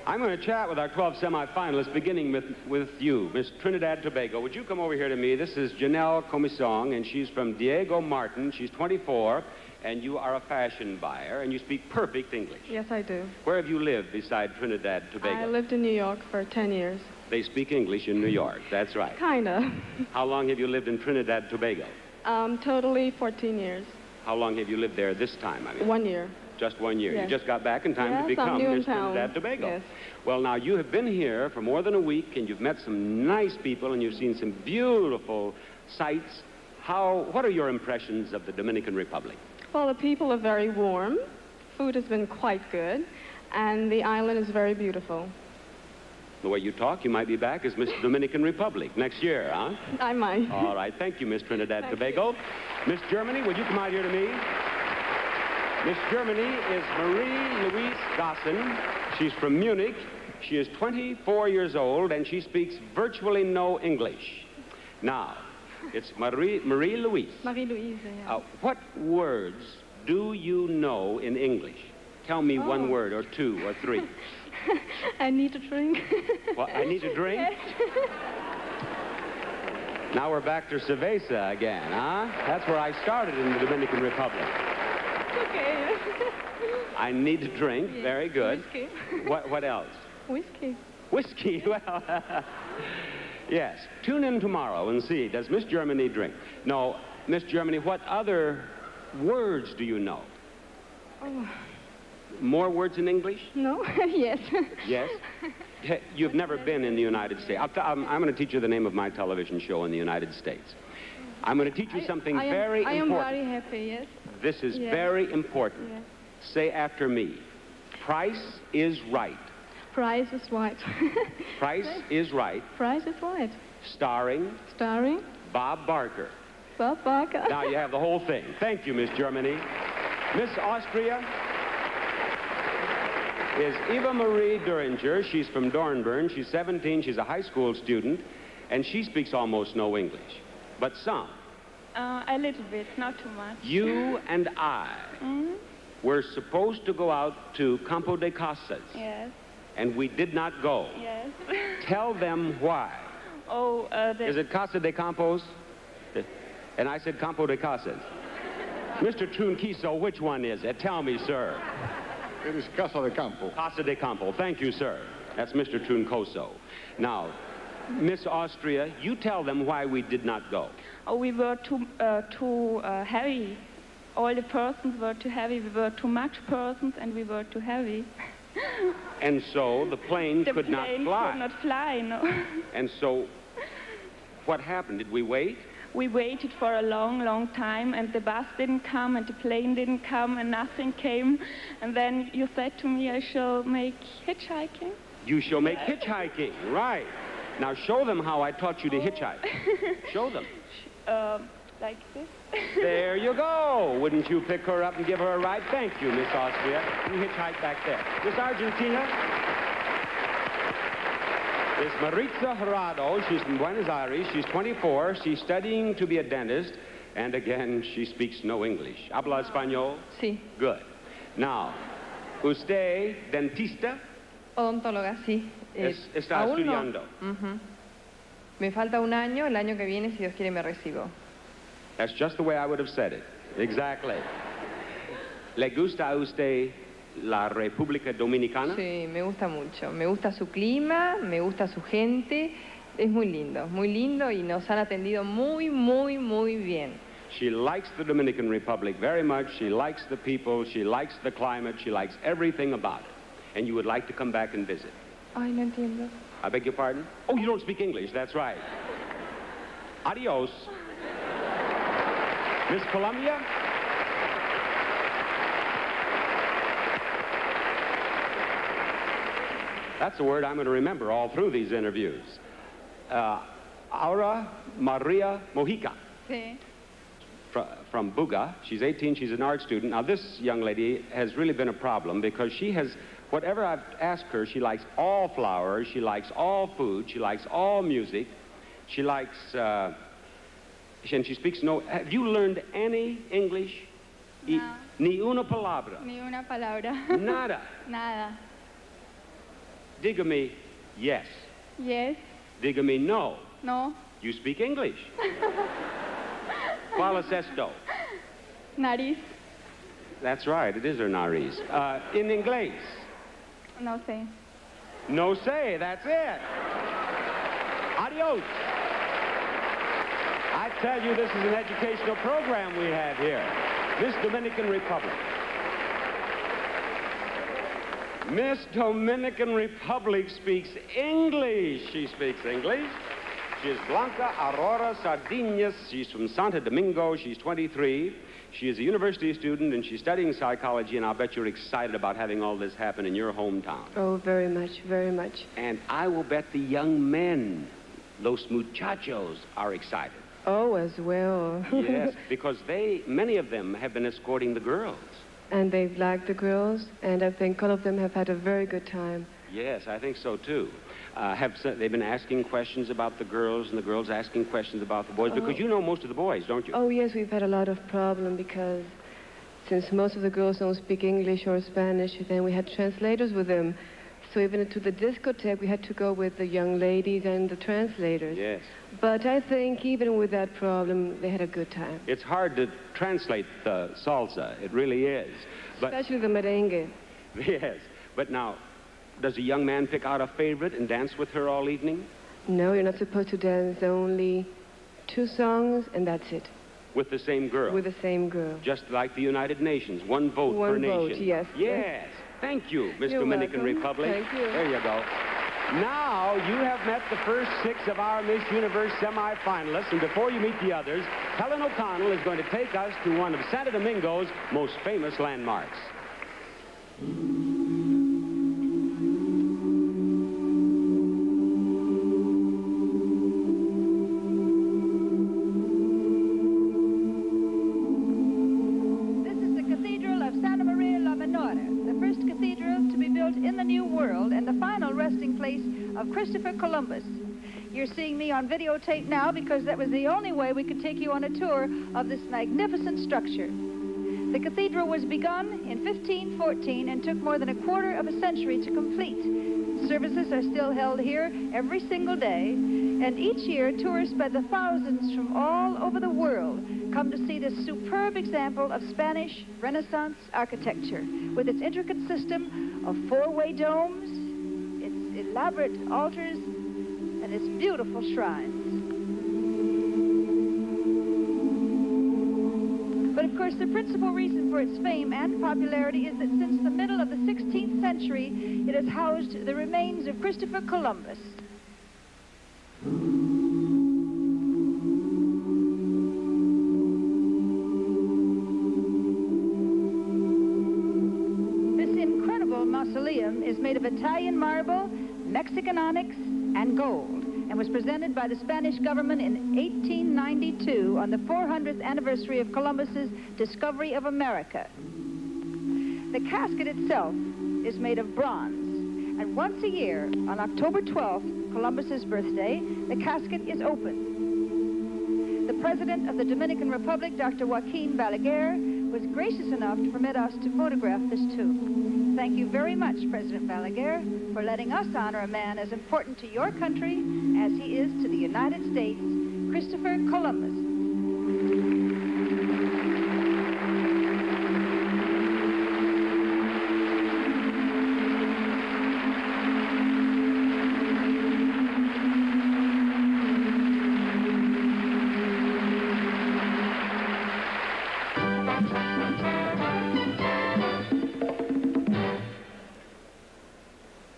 [SPEAKER 2] I'm going to chat with our 12 semifinalists, beginning with you, Miss Trinidad Tobago. Would you come over here to me? This is Janelle Comisong, and she's from Diego Martin. She's 24, and you are a fashion buyer, and you speak perfect English.
[SPEAKER 6] Yes, I do.
[SPEAKER 2] Where have you lived beside Trinidad Tobago?
[SPEAKER 6] I lived in New York for 10 years.
[SPEAKER 2] They speak English in New York, that's right.
[SPEAKER 6] Kinda.
[SPEAKER 2] How long have you lived in Trinidad Tobago?
[SPEAKER 6] Totally 14 years.
[SPEAKER 2] How long have you lived there this time? I mean,
[SPEAKER 6] 1 year.
[SPEAKER 2] Just 1 year.
[SPEAKER 6] Yes.
[SPEAKER 2] You just got back in time
[SPEAKER 6] yes,
[SPEAKER 2] to become
[SPEAKER 6] I'm new
[SPEAKER 2] Miss
[SPEAKER 6] in town.
[SPEAKER 2] Trinidad Tobago.
[SPEAKER 6] Yes.
[SPEAKER 2] Well, now, you have been here for more than a week, and you've met some nice people, and you've seen some beautiful sights. What are your impressions of the Dominican Republic?
[SPEAKER 6] Well, the people are very warm. Food has been quite good, and the island is very beautiful.
[SPEAKER 2] The way you talk, you might be back as Miss Dominican Republic next year, huh?
[SPEAKER 7] I might.
[SPEAKER 2] All right. Thank you, Miss Trinidad Tobago. Miss Germany, would you come out here to me? Miss Germany is Marie-Louise Gossen. She's from Munich. She is 24 years old, and she speaks virtually no English. Now, it's Marie-Louise.
[SPEAKER 7] Marie-Louise, yeah.
[SPEAKER 2] What words do you know in English? Tell me one word, or two, or three.
[SPEAKER 7] I need a drink.
[SPEAKER 2] What, I need a drink?
[SPEAKER 7] Yes.
[SPEAKER 2] Now we're back to cerveza again, huh? That's where I started in the Dominican Republic.
[SPEAKER 7] Okay.
[SPEAKER 2] I need a drink.
[SPEAKER 7] Yes.
[SPEAKER 2] Very good.
[SPEAKER 7] Whiskey.
[SPEAKER 2] What else?
[SPEAKER 7] Whiskey.
[SPEAKER 2] Whiskey, well, yes. Tune in tomorrow and see, does Miss Germany drink? No, Miss Germany, what other words do you know?
[SPEAKER 7] Oh.
[SPEAKER 2] More words in English?
[SPEAKER 7] No? Yes.
[SPEAKER 2] Yes? You've never been in the United States. I'm going to teach you the name of my television show in the United States. I'm going to teach you something very important.
[SPEAKER 7] I am very happy, yes.
[SPEAKER 2] This is very important.
[SPEAKER 7] Yes.
[SPEAKER 2] Say after me. Price is right.
[SPEAKER 7] Price is right.
[SPEAKER 2] Price is right.
[SPEAKER 7] Price is right.
[SPEAKER 2] Starring Bob Barker.
[SPEAKER 7] Bob Barker.
[SPEAKER 2] Now you have the whole thing. Thank you, Miss Germany. Miss Austria is Eva Marie Duringer. She's from Dornbirn. She's 17. She's a high school student, and she speaks almost no English, but some.
[SPEAKER 7] A little bit, not too much.
[SPEAKER 2] You and I were supposed to go out to Campo de Casas.
[SPEAKER 7] Yes.
[SPEAKER 2] And we did not go.
[SPEAKER 7] Yes.
[SPEAKER 2] Tell them why.
[SPEAKER 7] Oh,
[SPEAKER 2] Is it Casa de Campos? And I said Campo de Casas. Mr. Trunquiso, which one is it? Tell me, sir.
[SPEAKER 9] It is Casa de Campo.
[SPEAKER 2] Casa de Campo. Thank you, sir. That's Mr. Truncoso. Now, Miss Austria, you tell them why we did not go.
[SPEAKER 7] Oh, we were too heavy. All the persons were too heavy. We were too much persons, and we were too heavy.
[SPEAKER 2] And so the plane could not fly.
[SPEAKER 7] The plane could not fly, no.
[SPEAKER 2] And so what happened? Did we wait?
[SPEAKER 7] We waited for a long, long time, and the bus didn't come, and the plane didn't come, and nothing came. And then you said to me, I shall make hitchhiking.
[SPEAKER 2] You shall make hitchhiking, right. Now show them how I taught you to hitchhike. Show them.
[SPEAKER 7] Like this.
[SPEAKER 2] There you go. Wouldn't you pick her up and give her a ride? Thank you, Miss Austria. You hitchhike back there. Miss Argentina is Maritza Gerardo. She's from Buenos Aires. She's 24. She's studying to be a dentist. And again, she speaks no English. ¿Habla español?
[SPEAKER 4] Sí.
[SPEAKER 2] Good. Now, usted, dentista?
[SPEAKER 4] Odontóloga, sí.
[SPEAKER 2] Está estudiando.
[SPEAKER 4] No. Me falta un año. El año que viene, si Dios quiere, me recibo.
[SPEAKER 2] That's just the way I would have said it. Exactly. ¿Le gusta a usted la República Dominicana?
[SPEAKER 4] Sí, me gusta mucho. Me gusta su clima, me gusta su gente. Es muy lindo y nos han atendido muy, muy, muy bien.
[SPEAKER 2] She likes the Dominican Republic very much. She likes the people. She likes the climate. She likes everything about it. And you would like to come back and visit.
[SPEAKER 4] Ay, no entiendo.
[SPEAKER 2] I beg your pardon? Oh, you don't speak English. That's right. Adios. Miss Columbia? That's a word I'm going to remember all through these interviews. Aura Maria Mojica.
[SPEAKER 4] Sí.
[SPEAKER 2] From Buga. She's 18. She's an art student. Now, this young lady has really been a problem because she has, whatever I've asked her, she likes all flowers. She likes all food. She likes all music. She likes... and she speaks no... Have you learned any English?
[SPEAKER 7] No.
[SPEAKER 2] Ni una palabra.
[SPEAKER 7] Ni una palabra.
[SPEAKER 2] Nada.
[SPEAKER 7] Nada.
[SPEAKER 2] Dígame yes.
[SPEAKER 7] Yes.
[SPEAKER 2] Dígame no.
[SPEAKER 7] No.
[SPEAKER 2] You speak English. ¿Cuál es esto?
[SPEAKER 7] Nariz.
[SPEAKER 2] That's right. It is her nariz. In inglés?
[SPEAKER 7] No sé.
[SPEAKER 2] No sé. That's it. Adios. I tell you, this is an educational program we have here. Miss Dominican Republic. Miss Dominican Republic speaks English. She speaks English. She's Blanca Aurora Sardinas. She's from Santo Domingo. She's 23. She is a university student, and she's studying psychology, and I'll bet you're excited about having all this happen in your hometown.
[SPEAKER 6] Oh, very much, very much.
[SPEAKER 2] And I will bet the young men, los muchachos, are excited.
[SPEAKER 6] Oh, as well.
[SPEAKER 2] Yes, because many of them have been escorting the girls.
[SPEAKER 6] And they've liked the girls, and I think all of them have had a very good time.
[SPEAKER 2] Yes, I think so, too. They've been asking questions about the girls, and the girls asking questions about the boys? Because you know most of the boys, don't you?
[SPEAKER 6] Oh, yes, we've had a lot of problem because since most of the girls don't speak English or Spanish, then we had translators with them. So even to the discotheque, we had to go with the young ladies and the translators.
[SPEAKER 2] Yes.
[SPEAKER 6] But I think even with that problem, they had a good time.
[SPEAKER 2] It's hard to translate the salsa. It really is. But,
[SPEAKER 6] especially the merengue.
[SPEAKER 2] Yes. But now, does a young man pick out a favorite and dance with her all evening?
[SPEAKER 6] No, you're not supposed to dance only 2 songs, and that's it.
[SPEAKER 2] With the same girl?
[SPEAKER 6] With the same girl.
[SPEAKER 2] Just like the United Nations, one vote per nation.
[SPEAKER 6] One vote, yes.
[SPEAKER 2] Yes. Thank you, Miss
[SPEAKER 6] You're
[SPEAKER 2] Dominican
[SPEAKER 6] welcome.
[SPEAKER 2] Republic.
[SPEAKER 6] Thank you.
[SPEAKER 2] There you go. Now, you have met the first 6 of our Miss Universe semifinalists, and before you meet the others, Helen O'Connell is going to take us to one of Santo Domingo's most famous landmarks.
[SPEAKER 22] Of Christopher Columbus. You're seeing me on videotape now because that was the only way we could take you on a tour of this magnificent structure. The cathedral was begun in 1514 and took more than a quarter of a century to complete. Services are still held here every single day, and each year tourists by the thousands from all over the world come to see this superb example of Spanish Renaissance architecture with its intricate system of 4-way domes, elaborate altars, and its beautiful shrines. But of course, the principal reason for its fame and popularity is that since the middle of the 16th century, it has housed the remains of Christopher Columbus. This incredible mausoleum is made of Italian marble, Mexican onyx, and gold, and was presented by the Spanish government in 1892 on the 400th anniversary of Columbus's discovery of America. The casket itself is made of bronze, and once a year, on October 12th, Columbus's birthday, the casket is open. The President of the Dominican Republic, Dr. Joaquin Balaguer, was gracious enough to permit us to photograph this tomb. Thank you very much, President Balaguer, for letting us honor a man as important to your country as he is to the United States, Christopher Columbus.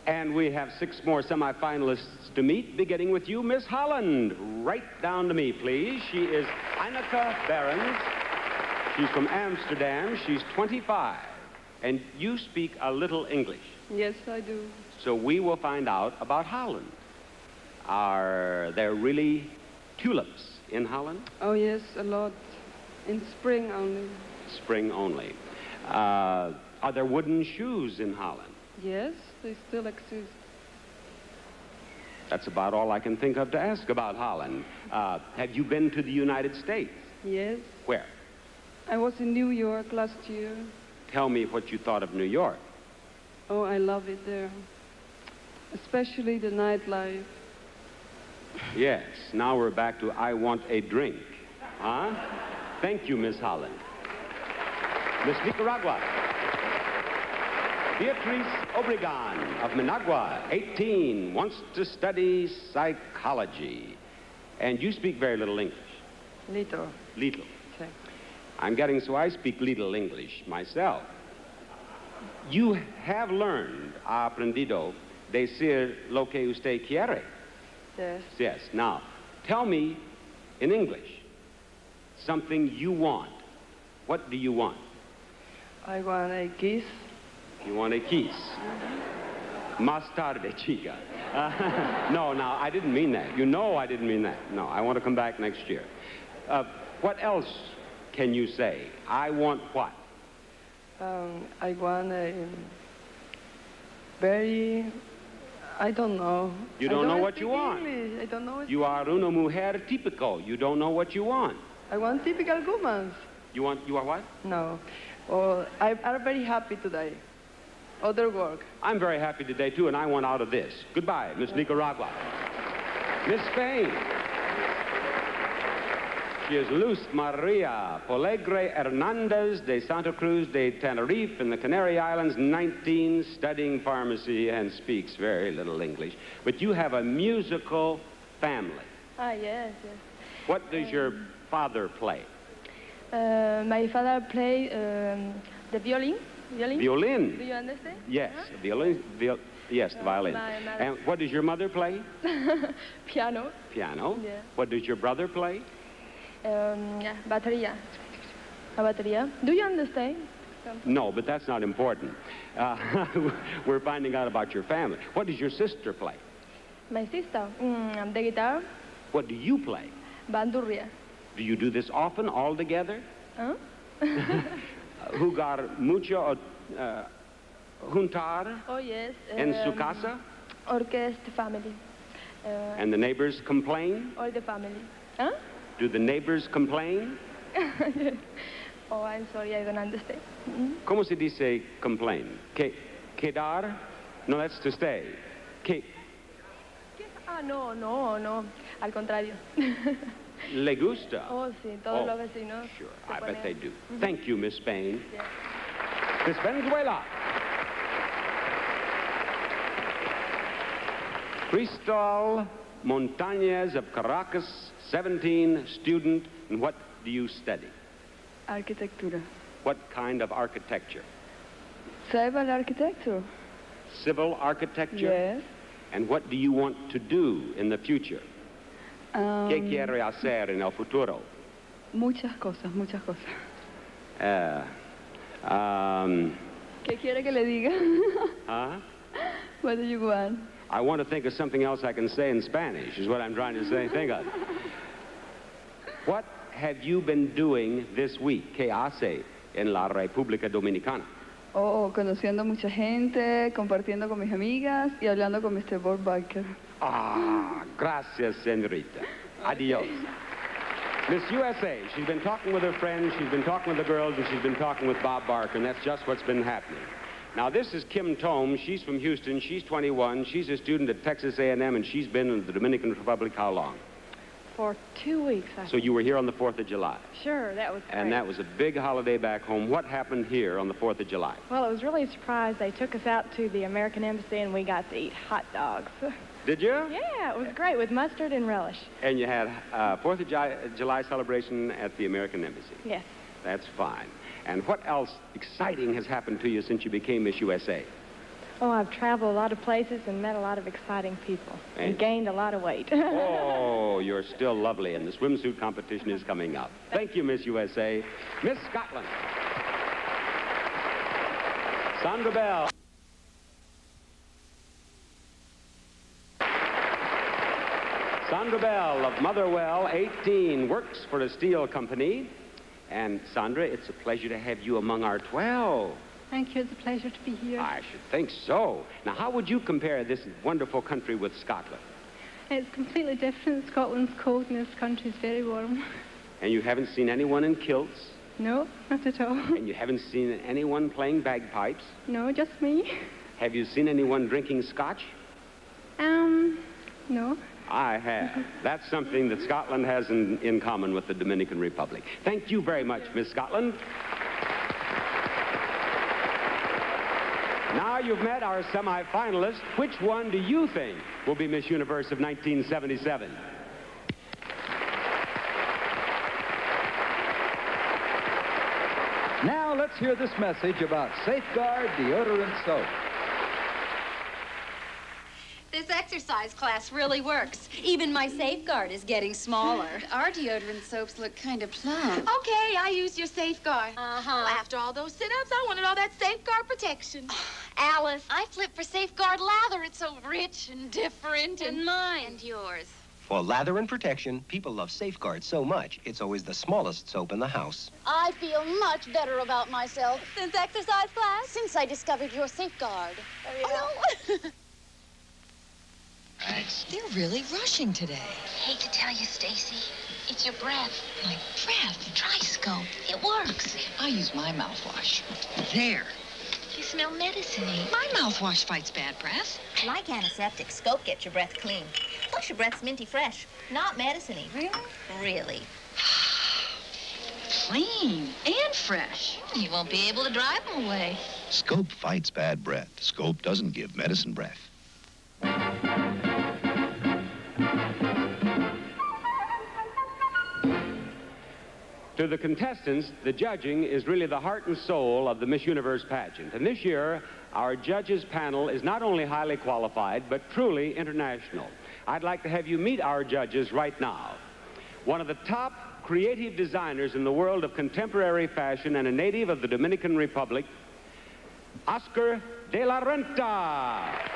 [SPEAKER 2] And we have 6 more semifinalists to meet, beginning with you, Miss Holland. Right down to me, please. She is Ineke Behrens. She's from Amsterdam. She's 25. And you speak a little English.
[SPEAKER 3] Yes, I do.
[SPEAKER 2] So we will find out about Holland. Are there really tulips in Holland?
[SPEAKER 3] Oh, yes, a lot. In spring only.
[SPEAKER 2] Spring only. Are there wooden shoes in Holland?
[SPEAKER 3] Yes, they still exist.
[SPEAKER 2] That's about all I can think of to ask about Holland. Have you been to the United States?
[SPEAKER 3] Yes.
[SPEAKER 2] Where?
[SPEAKER 3] I was in New York last year.
[SPEAKER 2] Tell me what you thought of New York.
[SPEAKER 3] Oh, I love it there. Especially the nightlife.
[SPEAKER 2] Yes, now we're back to I want a drink. Huh? Thank you, Miss Holland. Miss Nicaragua. Beatriz Obregon of Managua, 18, wants to study psychology. And you speak very little English.
[SPEAKER 3] Little.
[SPEAKER 2] Little.
[SPEAKER 3] Okay.
[SPEAKER 2] I'm getting so I speak little English myself. You have learned, ha aprendido, decir lo que usted quiere.
[SPEAKER 3] Yes.
[SPEAKER 2] Yes. Now, tell me in English something you want. What do you want?
[SPEAKER 3] I want a kiss.
[SPEAKER 2] You want a kiss? Más tarde, chica. No, now, I didn't mean that. You know I didn't mean that. No, I want to come back next year. What else can you say? I want what?
[SPEAKER 3] I want a very... I don't know.
[SPEAKER 2] You don't know what you want.
[SPEAKER 3] English. I don't know.
[SPEAKER 2] You are una mujer típico. You don't know what you want.
[SPEAKER 3] I want typical women.
[SPEAKER 2] You are what?
[SPEAKER 3] No. Oh, I'm very happy today. Other work.
[SPEAKER 2] I'm very happy today, too, and I want out of this. Goodbye, Miss Nicaragua. Miss Spain. She is Luz Maria Polegre Hernandez de Santa Cruz de Tenerife in the Canary Islands, 19, studying pharmacy and speaks very little English. But you have a musical family.
[SPEAKER 5] Ah, yes, yes.
[SPEAKER 2] What does your father play?
[SPEAKER 5] My father played the violin.
[SPEAKER 2] Violin?
[SPEAKER 5] Do you understand?
[SPEAKER 2] Yes, violin. Yes, the violin. And what does your mother play?
[SPEAKER 5] Piano.
[SPEAKER 2] Piano.
[SPEAKER 5] Yeah.
[SPEAKER 2] What does your brother play?
[SPEAKER 5] Batería. A batería. Do you understand?
[SPEAKER 2] No, but that's not important. We're finding out about your family. What does your sister play?
[SPEAKER 5] My sister, the guitar.
[SPEAKER 2] What do you play?
[SPEAKER 5] Bandurria.
[SPEAKER 2] Do you do this often, all together?
[SPEAKER 5] Huh?
[SPEAKER 2] Jugar mucho juntar
[SPEAKER 5] Oh, yes.
[SPEAKER 2] en su casa?
[SPEAKER 5] Orchestra family.
[SPEAKER 2] And the neighbors complain?
[SPEAKER 5] All the family. Huh?
[SPEAKER 2] Do the neighbors complain?
[SPEAKER 5] Oh, I'm sorry, I don't understand.
[SPEAKER 2] ¿Cómo se dice complain? Quedar? No, that's to stay.
[SPEAKER 5] Ah, no, no, no. Al contrario.
[SPEAKER 2] ¿Le gusta?
[SPEAKER 5] Oh, sí, todos los vecinos.
[SPEAKER 2] Sure, I bet they do. Thank you, Miss Spain.
[SPEAKER 5] Yeah.
[SPEAKER 2] Miss Venezuela. Cristal Montañez of Caracas, 17, student, and what do you study?
[SPEAKER 19] Arquitectura.
[SPEAKER 2] What kind of architecture?
[SPEAKER 19] Civil architecture.
[SPEAKER 2] Civil architecture?
[SPEAKER 19] Yes.
[SPEAKER 2] And what do you want to do in the future? ¿Qué quiere hacer en el futuro?
[SPEAKER 19] Muchas cosas, muchas cosas. ¿Qué quiere que le diga?
[SPEAKER 2] Huh?
[SPEAKER 19] What do you want?
[SPEAKER 2] I want to think of something else I can say in Spanish, is what I'm trying to say. Think of. What have you been doing this week? ¿Qué hace en la República Dominicana?
[SPEAKER 19] Oh, conociendo mucha gente, compartiendo con mis amigas y hablando con Mr. Bob Barker.
[SPEAKER 2] Ah, gracias, señorita. Adios. Miss USA, she's been talking with her friends, she's been talking with the girls, and she's been talking with Bob Barker, and that's just what's been happening. Now, this is Kim Tome. She's from Houston. She's 21. She's a student at Texas A&M, and she's been in the Dominican Republic how long?
[SPEAKER 10] For 2 weeks, I
[SPEAKER 2] So you were here on the 4th of July.
[SPEAKER 10] Sure, that was great.
[SPEAKER 2] And that was a big holiday back home. What happened here on the 4th of July?
[SPEAKER 10] Well, it was really a surprise. They took us out to the American Embassy, and we got to eat hot dogs.
[SPEAKER 2] Did you?
[SPEAKER 10] Yeah, it was great with mustard and relish.
[SPEAKER 2] And you had 4th of July celebration at the American Embassy.
[SPEAKER 10] Yes.
[SPEAKER 2] That's fine. And what else exciting has happened to you since you became Miss USA?
[SPEAKER 10] Oh, I've traveled a lot of places and met a lot of exciting people and gained a lot of weight.
[SPEAKER 2] Oh, you're still lovely, and the swimsuit competition is coming up. Thank you, Miss USA. Miss Scotland. Sandra Bell. Sandra Bell of Motherwell, 18, works for a steel company. And Sandra, it's a pleasure to have you among our 12.
[SPEAKER 14] Thank you. It's a pleasure to be here.
[SPEAKER 2] I should think so. Now, how would you compare this wonderful country with Scotland?
[SPEAKER 14] It's completely different. Scotland's cold and this country's very warm.
[SPEAKER 2] And you haven't seen anyone in kilts?
[SPEAKER 14] No, not at all.
[SPEAKER 2] And you haven't seen anyone playing bagpipes?
[SPEAKER 14] No, just me.
[SPEAKER 2] Have you seen anyone drinking scotch?
[SPEAKER 14] No.
[SPEAKER 2] I have. That's something that Scotland has in common with the Dominican Republic. Thank you very much, Miss Scotland. Now you've met our semi-finalists. Which one do you think will be Miss Universe of 1977?
[SPEAKER 17] Now let's hear this message about Safeguard Deodorant Soap.
[SPEAKER 13] This exercise class really works. Even my Safeguard is getting smaller.
[SPEAKER 12] Our deodorant soaps look kind of plump.
[SPEAKER 25] Okay, I used your Safeguard.
[SPEAKER 13] Uh-huh.
[SPEAKER 25] Well, after all those sit-ups, I wanted all that Safeguard protection.
[SPEAKER 13] Alice, I flip for Safeguard lather. It's so rich and different.
[SPEAKER 12] And mine. And yours.
[SPEAKER 15] For lather and protection, people love Safeguard so much, it's always the smallest soap in the house.
[SPEAKER 8] I feel much better about myself.
[SPEAKER 13] Since exercise class?
[SPEAKER 8] Since I discovered your Safeguard.
[SPEAKER 17] They're really rushing today.
[SPEAKER 18] Hate to tell you, Stacy. It's your breath. My breath? Try Scope. It works.
[SPEAKER 17] I use my mouthwash. There.
[SPEAKER 18] You smell medicine-y.
[SPEAKER 17] My mouthwash fights bad breath.
[SPEAKER 13] Like antiseptic, Scope gets your breath clean. Plus your breath's minty fresh. Not medicine-y. Really? Really.
[SPEAKER 17] Clean and fresh.
[SPEAKER 18] You won't be able to drive them away.
[SPEAKER 11] Scope fights bad breath. Scope doesn't give medicine breath.
[SPEAKER 2] To the contestants, the judging is really the heart and soul of the Miss Universe pageant. And this year, our judges panel is not only highly qualified, but truly international. I'd like to have you meet our judges right now. One of the top creative designers in the world of contemporary fashion and a native of the Dominican Republic, Oscar de la Renta.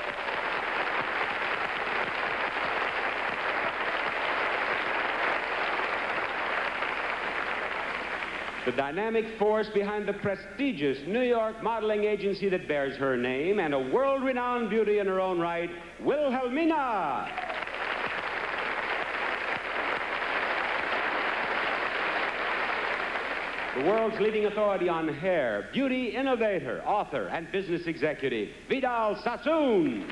[SPEAKER 2] The dynamic force behind the prestigious New York modeling agency that bears her name, and a world-renowned beauty in her own right, Wilhelmina. The world's leading authority on hair, beauty innovator, author, and business executive, Vidal Sassoon.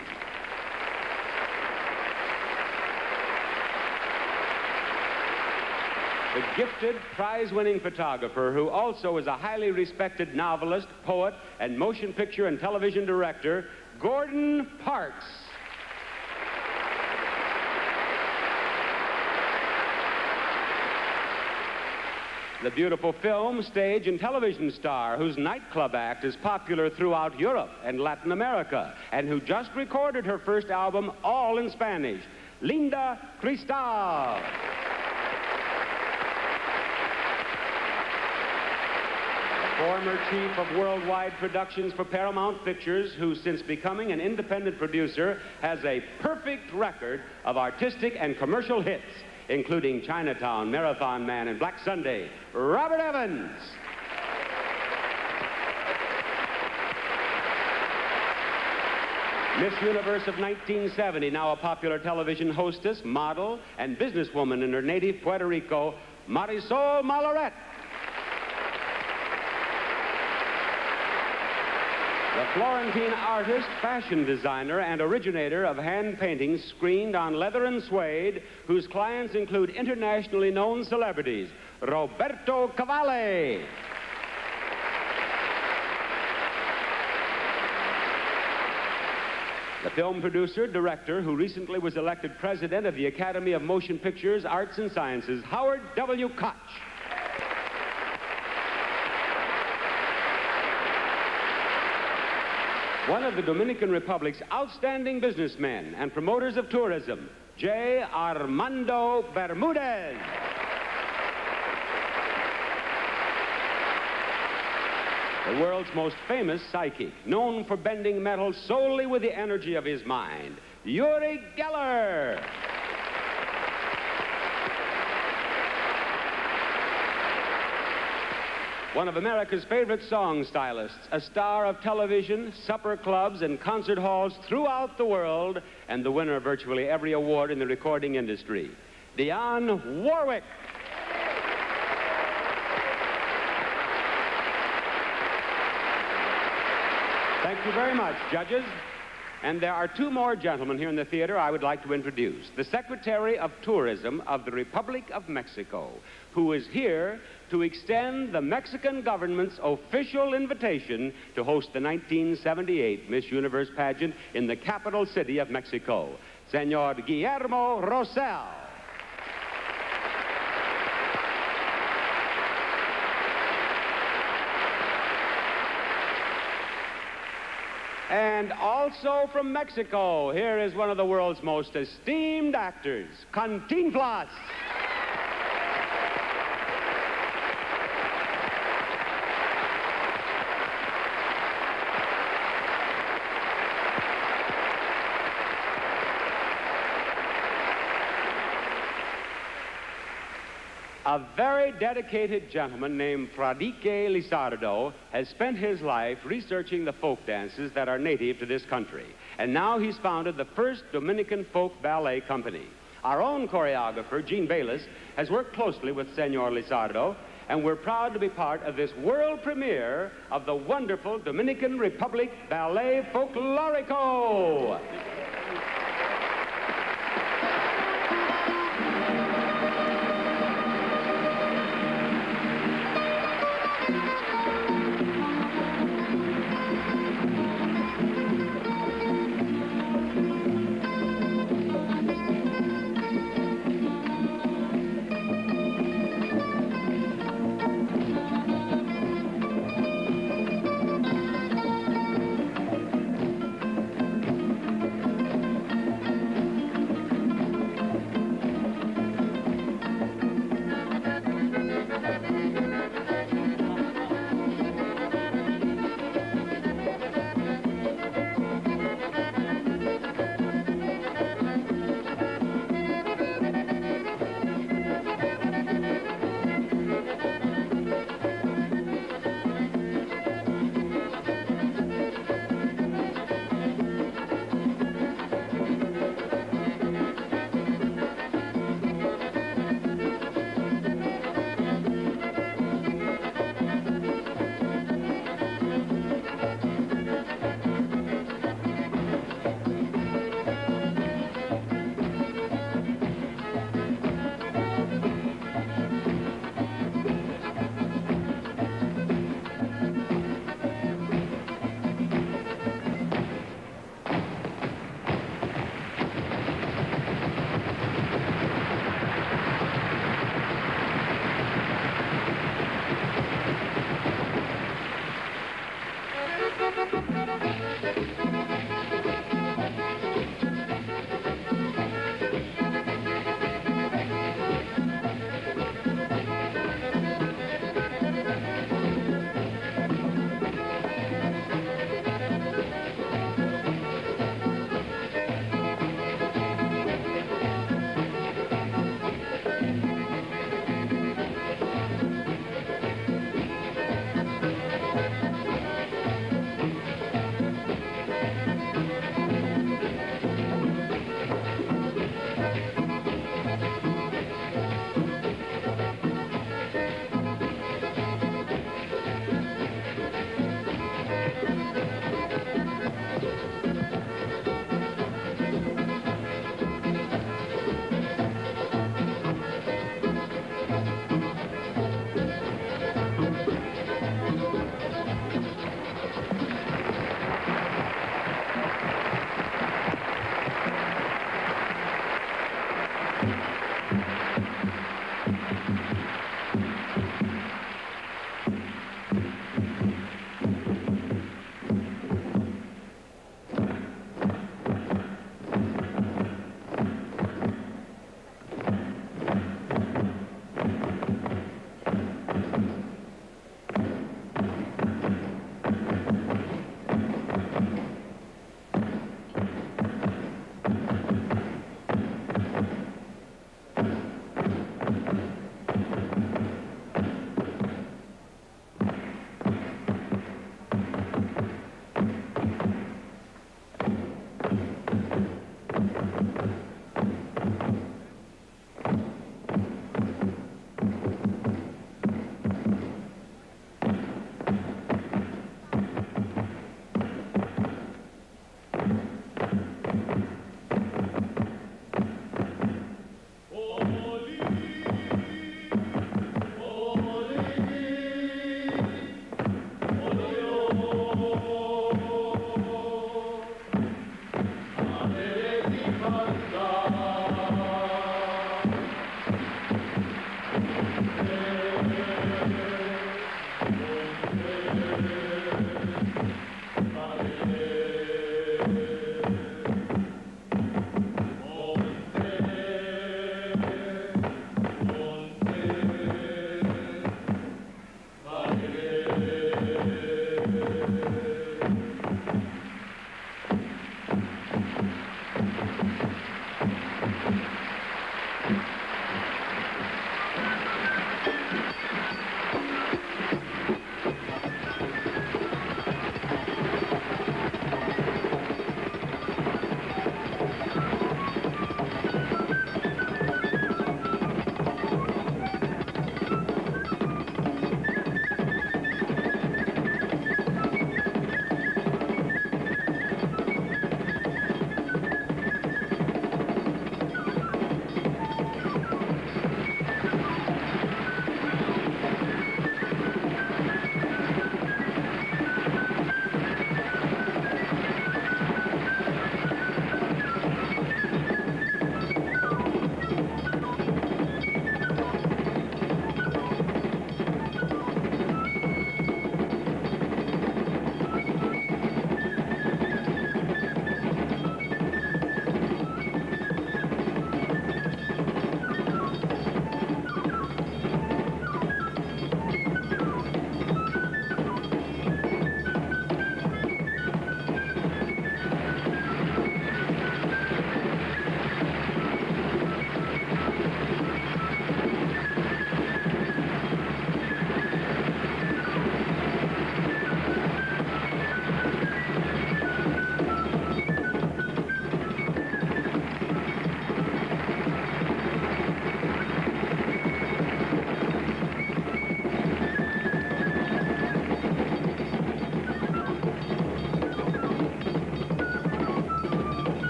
[SPEAKER 2] The gifted, prize-winning photographer who also is a highly respected novelist, poet, and motion picture and television director, Gordon Parks. The beautiful film, stage, and television star whose nightclub act is popular throughout Europe and Latin America, and who just recorded her first album all in Spanish, Linda Cristal. Former chief of worldwide productions for Paramount Pictures, who since becoming an independent producer has a perfect record of artistic and commercial hits, including Chinatown, Marathon Man, and Black Sunday, Robert Evans. Miss Universe of 1970, now a popular television hostess, model, and businesswoman in her native Puerto Rico, Marisol Malaret. The Florentine artist, fashion designer, and originator of hand paintings screened on leather and suede, whose clients include internationally known celebrities, Roberto Cavalli. The film producer, director, who recently was elected president of the Academy of Motion Pictures, Arts and Sciences, Howard W. Koch. One of the Dominican Republic's outstanding businessmen and promoters of tourism, J. Armando Bermudez. The world's most famous psychic, known for bending metal solely with the energy of his mind, Uri Geller. One of America's favorite song stylists, a star of television, supper clubs, and concert halls throughout the world, and the winner of virtually every award in the recording industry, Dionne Warwick. Thank you very much, judges. And there are two more gentlemen here in the theater I would like to introduce. The Secretary of Tourism of the Republic of Mexico, who is here to extend the Mexican government's official invitation to host the 1978 Miss Universe pageant in the capital city of Mexico, Senor Guillermo Rosell. And also from Mexico, here is one of the world's most esteemed actors, Cantinflas. A very dedicated gentleman named Felicia Lizardo has spent his life researching the folk dances that are native to this country. And now he's founded the first Dominican folk ballet company. Our own choreographer, Gene Bayless, has worked closely with Senor Lizardo, and we're proud to be part of this world premiere of the wonderful Dominican Republic Ballet Folklorico.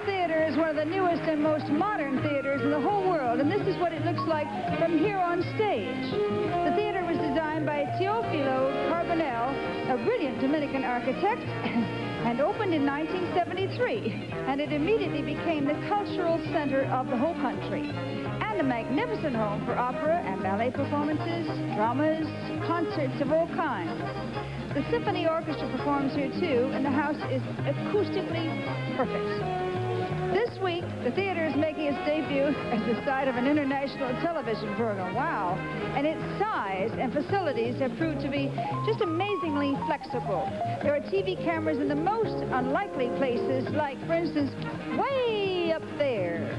[SPEAKER 22] Theater is one of the newest and most modern theaters in the whole world, and this is what it looks like from here on stage. The theater was designed by Teofilo Carbonell, a brilliant Dominican architect, and opened in 1973, and it immediately became the cultural center of the whole country, and a magnificent home for opera and ballet performances, dramas, concerts of all kinds. The symphony orchestra performs here too, and the house is acoustically perfect. This week, the theater is making its debut as the site of an international television program. Wow. And its size and facilities have proved to be just amazingly flexible. There are TV cameras in the most unlikely places, like, for instance, way up there.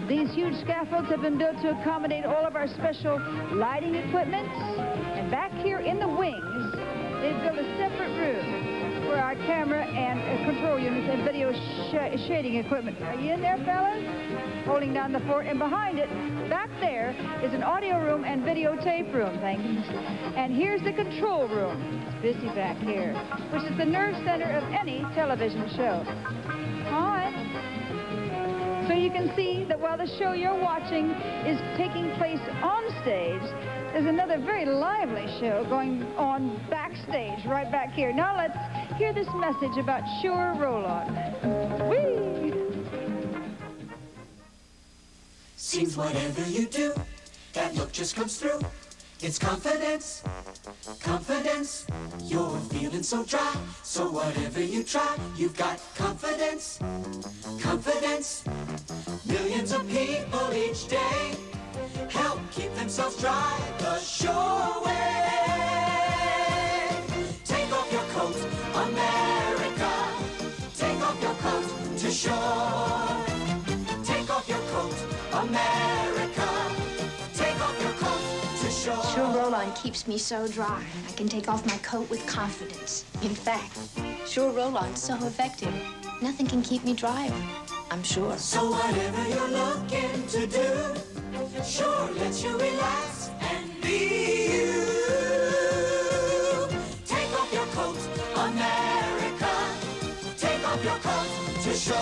[SPEAKER 22] These huge scaffolds have been built to accommodate all of our special lighting equipment. And back here in the wings, they've built a separate room for our camera and control units and video shading equipment. Are you in there, fellas? Holding down the fort. And behind it, back there, is an audio room and videotape room, thank you. And here's the control room. It's busy back here, which is the nerve center of any television show. All right. So you can see that while the show you're watching is taking place on stage, there's another very lively show going on backstage, right back here. Now let's hear this message about Sure Roll-On. Whee!
[SPEAKER 1] Seems whatever you do, that look just comes through. It's confidence, confidence. You're feeling so dry, so whatever you try, you've got confidence, confidence. Millions of people each day help keep themselves dry the sure way. Take off your coat, America. Take off your coat to shore. Take off your coat, America. Take off your coat to shore.
[SPEAKER 18] Sure Roll-On keeps me so dry. I can take off my coat with confidence. In fact, Sure Roll-On's so effective. Nothing can keep me drier, I'm sure.
[SPEAKER 1] So whatever you're looking to do, Sure lets you relax and be you. Take off your coat, America. Take off your coat to shore.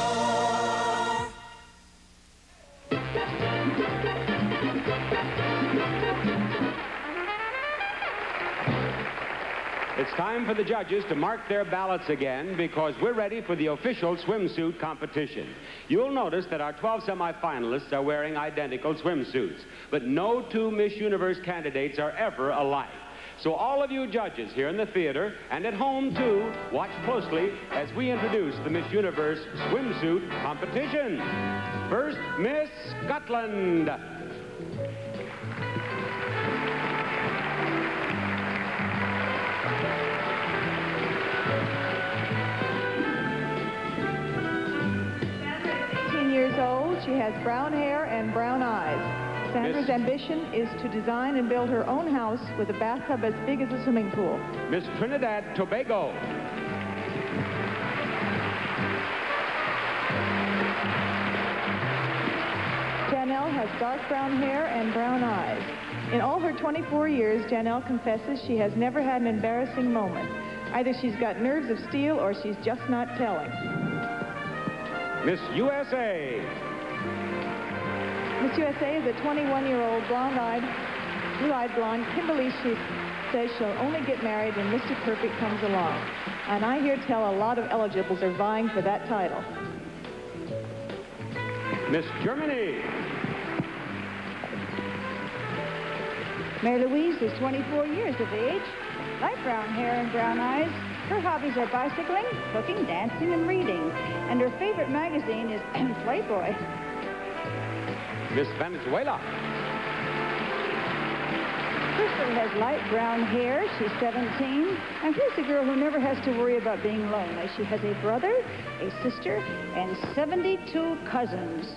[SPEAKER 2] It's time for the judges to mark their ballots again because we're ready for the official swimsuit competition. You'll notice that our 12 semifinalists are wearing identical swimsuits, but no two Miss Universe candidates are ever alike. So all of you judges here in the theater and at home too, watch closely as we introduce the Miss Universe swimsuit competition. First, Miss Scotland.
[SPEAKER 16] Years old, she has brown hair and brown eyes. Sandra's ambition is to design and build her own house with a bathtub as big as a swimming pool.
[SPEAKER 2] Miss Trinidad Tobago.
[SPEAKER 16] Janelle has dark brown hair and brown eyes. In all her 24 years, Janelle confesses she has never had an embarrassing moment. Either she's got nerves of steel or she's just not telling.
[SPEAKER 2] Miss USA.
[SPEAKER 16] Miss USA is a 21-year-old blue-eyed blonde. Kimberly, she says she'll only get married when Mr. Perfect comes along. And I hear tell a lot of eligibles are vying for that title.
[SPEAKER 2] Miss Germany.
[SPEAKER 22] Mary Louise is 24 years of age, light brown hair and brown eyes. Her hobbies are bicycling, cooking, dancing, and reading. And her favorite magazine is Playboy.
[SPEAKER 2] Miss Venezuela.
[SPEAKER 22] Crystal has light brown hair. She's 17. And here's a girl who never has to worry about being lonely. She has a brother, a sister, and 72 cousins.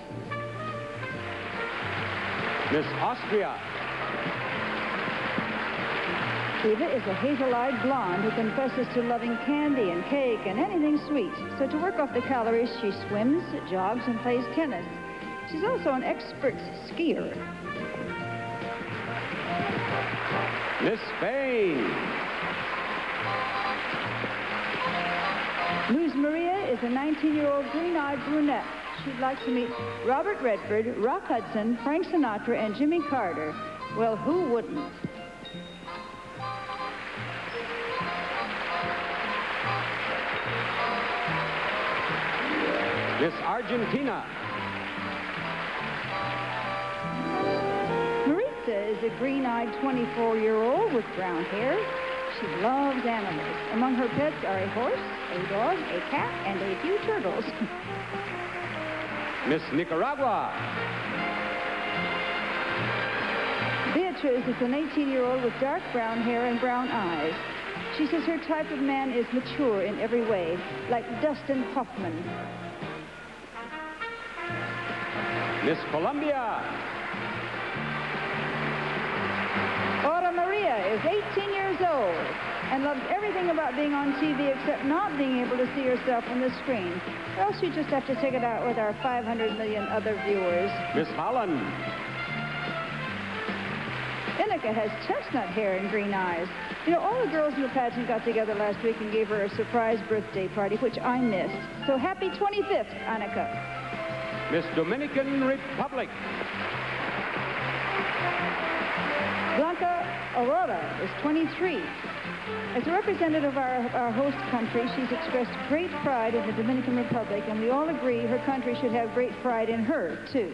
[SPEAKER 2] Miss Austria.
[SPEAKER 22] Eva is a hazel-eyed blonde who confesses to loving candy and cake and anything sweet. So to work off the calories, she swims, jogs, and plays tennis. She's also an expert skier.
[SPEAKER 2] Miss Spain.
[SPEAKER 22] Luz Maria is a 19-year-old green-eyed brunette. she'd like to meet Robert Redford, Rock Hudson, Frank Sinatra, and Jimmy Carter. Well, who wouldn't?
[SPEAKER 2] Miss Argentina.
[SPEAKER 22] Maritza is a green-eyed 24-year-old with brown hair. She loves animals. Among her pets are a horse, a dog, a cat, and a few turtles.
[SPEAKER 2] Miss Nicaragua.
[SPEAKER 22] Beatrice is an 18-year-old with dark brown hair and brown eyes. She says her type of man is mature in every way, like Dustin Hoffman.
[SPEAKER 2] Miss Colombia.
[SPEAKER 22] Ora Maria is 18 years old and loves everything about being on TV except not being able to see herself on the screen. Or else you just have to take it out with our 500 million other viewers.
[SPEAKER 2] Miss Holland.
[SPEAKER 22] Ineka has chestnut hair and green eyes. You know, all the girls in the pageant got together last week and gave her a surprise birthday party, which I missed. So happy 25th, Annika.
[SPEAKER 2] Miss Dominican Republic.
[SPEAKER 22] Blanca Aurora is 23. As a representative of our host country, she's expressed great pride in the Dominican Republic, and we all agree her country should have great pride in her, too.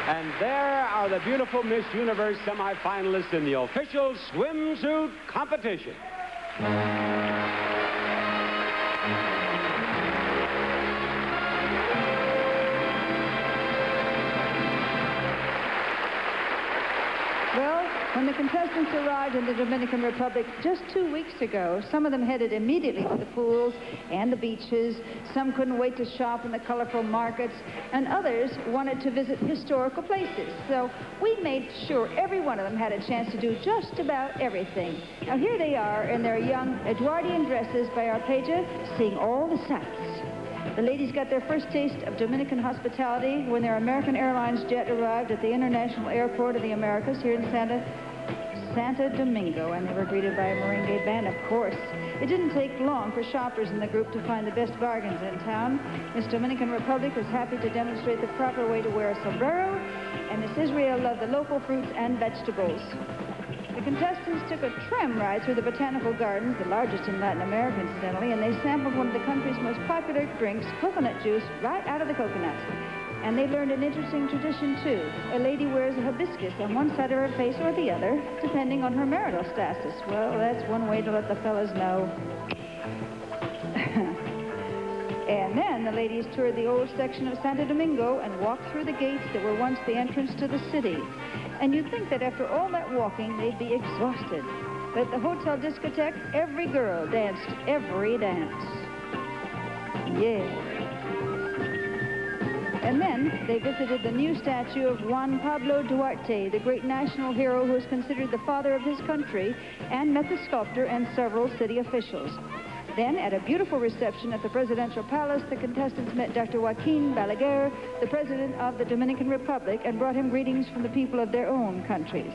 [SPEAKER 2] And there are the beautiful Miss Universe semifinalists in the official swimsuit competition.
[SPEAKER 22] Well, when the contestants arrived in the Dominican Republic just 2 weeks ago, some of them headed immediately to the pools and the beaches. Some couldn't wait to shop in the colorful markets, and others wanted to visit historical places. So we made sure every one of them had a chance to do just about everything. Now here they are in their young Edwardian dresses by Arpegia, seeing all the sights. The ladies got their first taste of Dominican hospitality when their American Airlines jet arrived at the International Airport of the Americas here in Santo Domingo, and they were greeted by a merengue band, of course. It didn't take long for shoppers in the group to find the best bargains in town. Miss Dominican Republic was happy to demonstrate the proper way to wear a sombrero, and Miss Israel loved the local fruits and vegetables. The contestants took a tram ride through the botanical gardens, the largest in Latin America, incidentally, and they sampled one of the country's most popular drinks, coconut juice, right out of the coconut. And they learned an interesting tradition, too. A lady wears a hibiscus on one side of her face or the other, depending on her marital status. Well, that's one way to let the fellas know. And then the ladies toured the old section of Santo Domingo and walked through the gates that were once the entrance to the city. And you'd think that after all that walking, they'd be exhausted. But at the hotel discotheque, every girl danced every dance. Yeah. And then they visited the new statue of Juan Pablo Duarte, the great national hero who is considered the father of his country, and met the sculptor and several city officials. Then, at a beautiful reception at the presidential palace, the contestants met Dr. Joaquin Balaguer, the president of the Dominican Republic, and brought him greetings from the people of their own countries.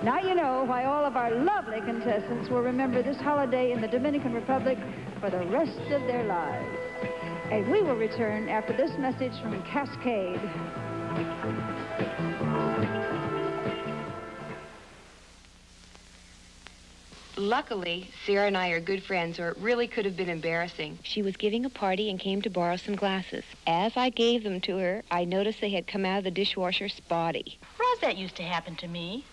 [SPEAKER 22] Now you know why all of our lovely contestants will remember this holiday in the Dominican Republic for the rest of their lives. And we will return after this message from Cascade.
[SPEAKER 9] Luckily, Sarah and I are good friends, or it really could have been embarrassing.
[SPEAKER 20] She was giving a party and came to borrow some glasses. As I gave them to her, I noticed they had come out of the dishwasher spotty.
[SPEAKER 21] Rose, that used to happen to me.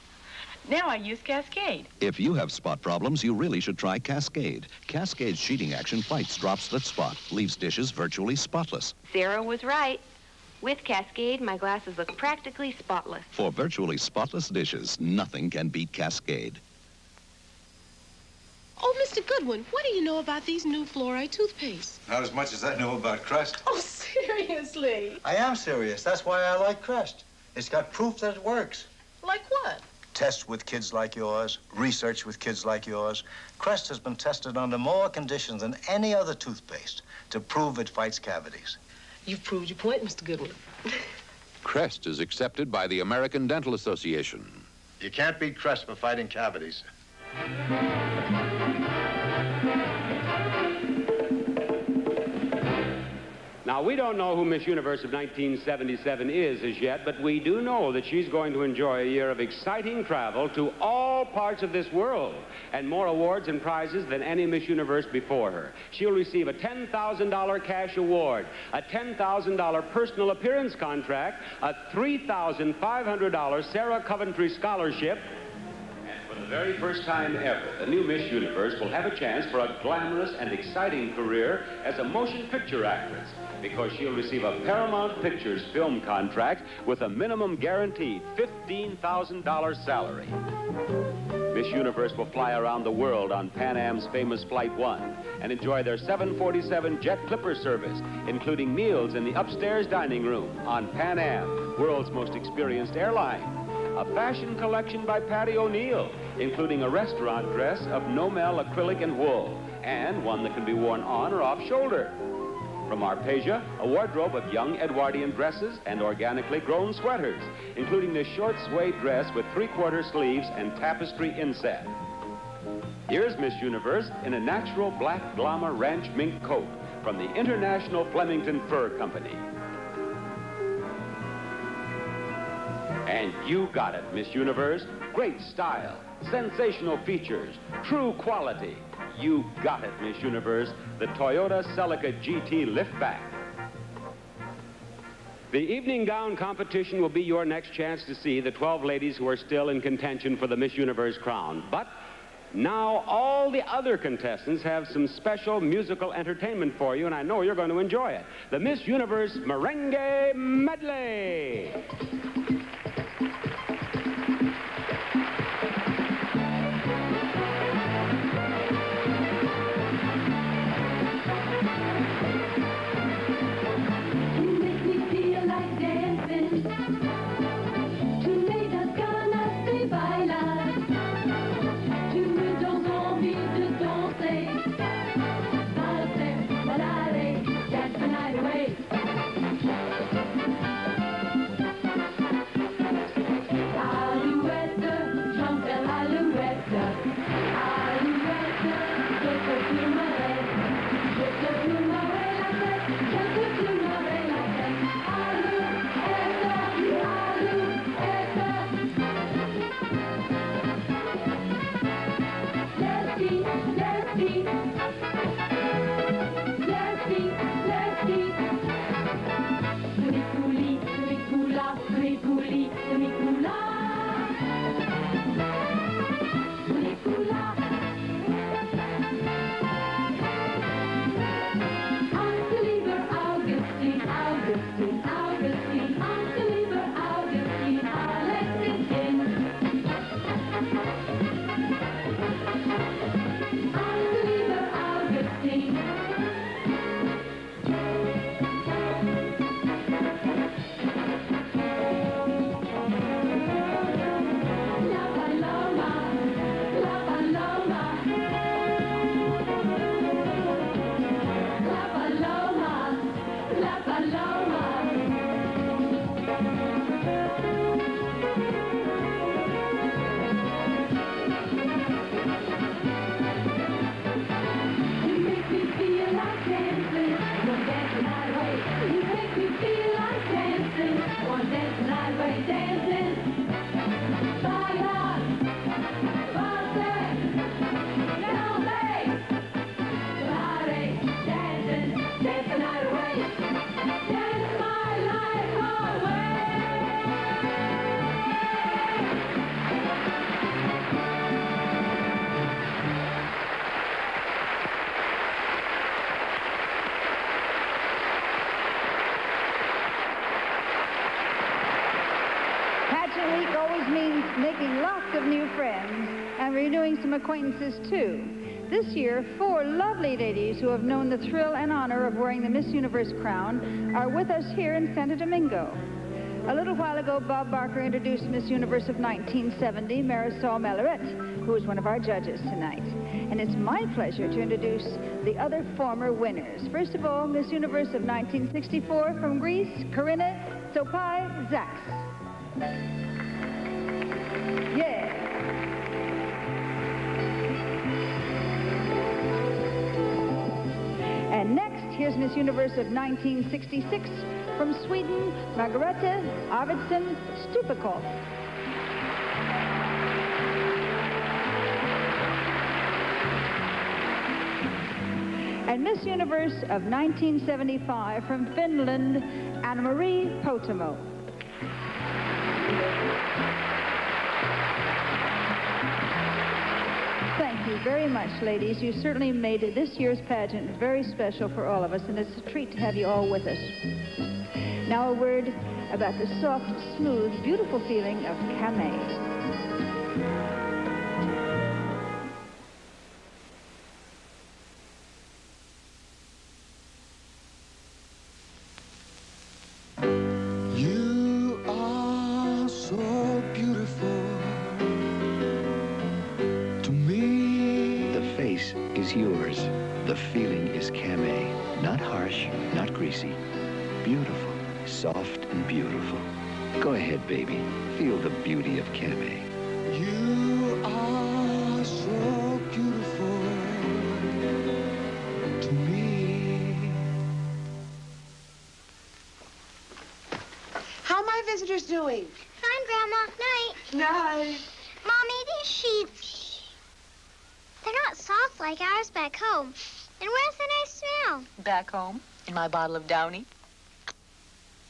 [SPEAKER 21] Now I use Cascade.
[SPEAKER 11] If you have spot problems, you really should try Cascade. Cascade's sheeting action fights drops that spot, leaves dishes virtually spotless.
[SPEAKER 20] Sarah was right. With Cascade, my glasses look practically spotless.
[SPEAKER 11] For virtually spotless dishes, nothing can beat Cascade.
[SPEAKER 25] Oh, Mr. Goodwin, what do you know about these new fluoride toothpastes?
[SPEAKER 23] Not as much as I know about Crest.
[SPEAKER 25] Oh, seriously?
[SPEAKER 23] I am serious. That's why I like Crest. It's got proof that it works.
[SPEAKER 25] Like what?
[SPEAKER 23] Tests with kids like yours, research with kids like yours. Crest has been tested under more conditions than any other toothpaste to prove it fights cavities.
[SPEAKER 25] You've proved your point, Mr. Goodwin.
[SPEAKER 24] Crest is accepted by the American Dental Association.
[SPEAKER 23] You can't beat Crest for fighting cavities.
[SPEAKER 2] Now, we don't know who Miss Universe of 1977 is as yet, but we do know that she's going to enjoy a year of exciting travel to all parts of this world and more awards and prizes than any Miss Universe before her. She'll receive a $10,000 cash award, a $10,000 personal appearance contract, a $3,500 Sarah Coventry scholarship. For the very first time ever, the new Miss Universe will have a chance for a glamorous and exciting career as a motion picture actress, because she'll receive a Paramount Pictures film contract with a minimum guaranteed $15,000 salary. Miss Universe will fly around the world on Pan Am's famous Flight 1 and enjoy their 747 jet clipper service, including meals in the upstairs dining room on Pan Am, world's most experienced airline. A fashion collection by Patty O'Neill, including a restaurant dress of Nomel acrylic and wool, and one that can be worn on or off shoulder. From Arpegia, a wardrobe of young Edwardian dresses and organically grown sweaters, including this short suede dress with three-quarter sleeves and tapestry inset. Here's Miss Universe in a natural black glamour ranch mink coat from the International Flemington Fur Company. And you got it, Miss Universe. Great style, sensational features, true quality. You got it, Miss Universe, the Toyota Celica GT Liftback. The evening gown competition will be your next chance to see the 12 ladies who are still in contention for the Miss Universe crown. But now all the other contestants have some special musical entertainment for you, and I know you're going to enjoy it. The Miss Universe Merengue Medley.
[SPEAKER 22] Week always means making lots of new friends and renewing some acquaintances, too. This year, 4 lovely ladies who have known the thrill and honor of wearing the Miss Universe crown are with us here in Santo Domingo. A little while ago, Bob Barker introduced Miss Universe of 1970, Marisol Melleret, who is one of our judges tonight. And it's my pleasure to introduce the other former winners. First of all, Miss Universe of 1964 from Greece, Corinna Tsopai Zaks. Yeah. And next, here year's Miss Universe of 1966, from Sweden, Margareta Arvidsson Stupakov. And Miss Universe of 1975, from Finland, Anna-Marie Potamo. Thank you very much, ladies. You certainly made this year's pageant very special for all of us, and it's a treat to have you all with us. Now a word about the soft, smooth, beautiful feeling of Camay.
[SPEAKER 1] You are so beautiful to me.
[SPEAKER 3] The face is yours. The feeling is Camay. Not harsh, not greasy. Beautiful, soft and beautiful. Go ahead, baby. Feel the beauty of Camay.
[SPEAKER 1] You are so beautiful to me.
[SPEAKER 4] How are my visitors doing?
[SPEAKER 5] Fine, Grandma. Night.
[SPEAKER 4] Night.
[SPEAKER 5] Mommy, these sheets, they're not soft like ours back home. And where's the nice smell?
[SPEAKER 17] Back home, in my bottle of Downy.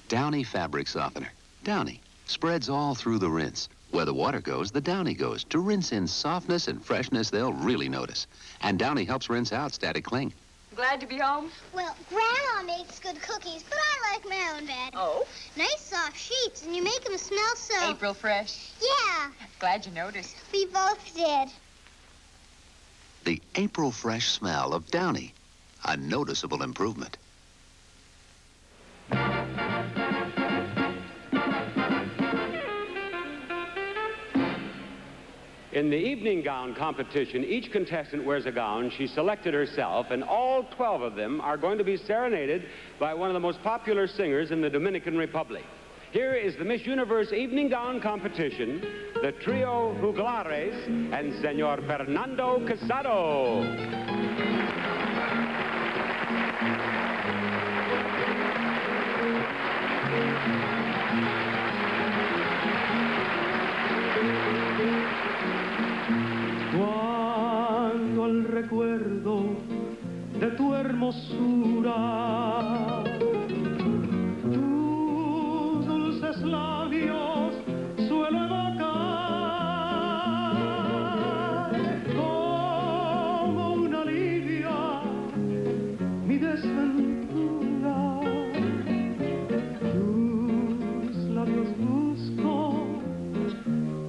[SPEAKER 6] Downy fabric softener. Downy spreads all through the rinse. Where the water goes, the Downy goes. To rinse in softness and freshness they'll really notice. And Downy helps rinse out static cling.
[SPEAKER 17] Glad to be home?
[SPEAKER 5] Well, Grandma makes good cookies, but I like my own bed.
[SPEAKER 17] Oh?
[SPEAKER 5] Nice soft sheets, and you make them smell so...
[SPEAKER 17] April fresh?
[SPEAKER 5] Yeah.
[SPEAKER 17] Glad you noticed.
[SPEAKER 5] We both did.
[SPEAKER 6] The April fresh smell of Downy. A noticeable improvement.
[SPEAKER 2] In the evening gown competition, each contestant wears a gown she selected herself, and all 12 of them are going to be serenaded by one of the most popular singers in the Dominican Republic. Here is the Miss Universe evening gown competition, the trio Juglares and Senor Fernando Casado.
[SPEAKER 1] Cuando el recuerdo de tu hermosura, tus dulces labios suelo evocar, como un alivio mi desventura. Tus labios busco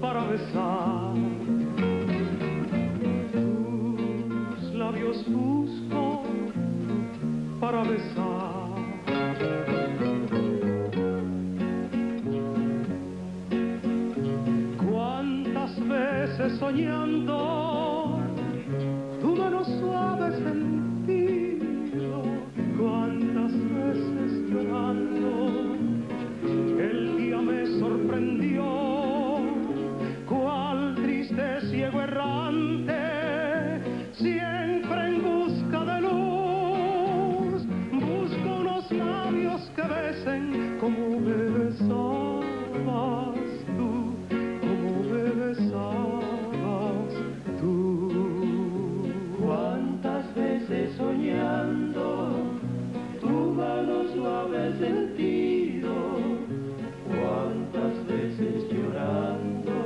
[SPEAKER 1] para besar. Labios busco para besar. Cuántas veces soñando tu mano suave he sentido, cuántas veces llorando el día me sorprendió, cuál triste ciego errante siempre en busca de luz, busco unos labios que besen como me besabas tú, como me besabas tú. Cuántas veces soñando tu mano suave he sentido, cuántas veces llorando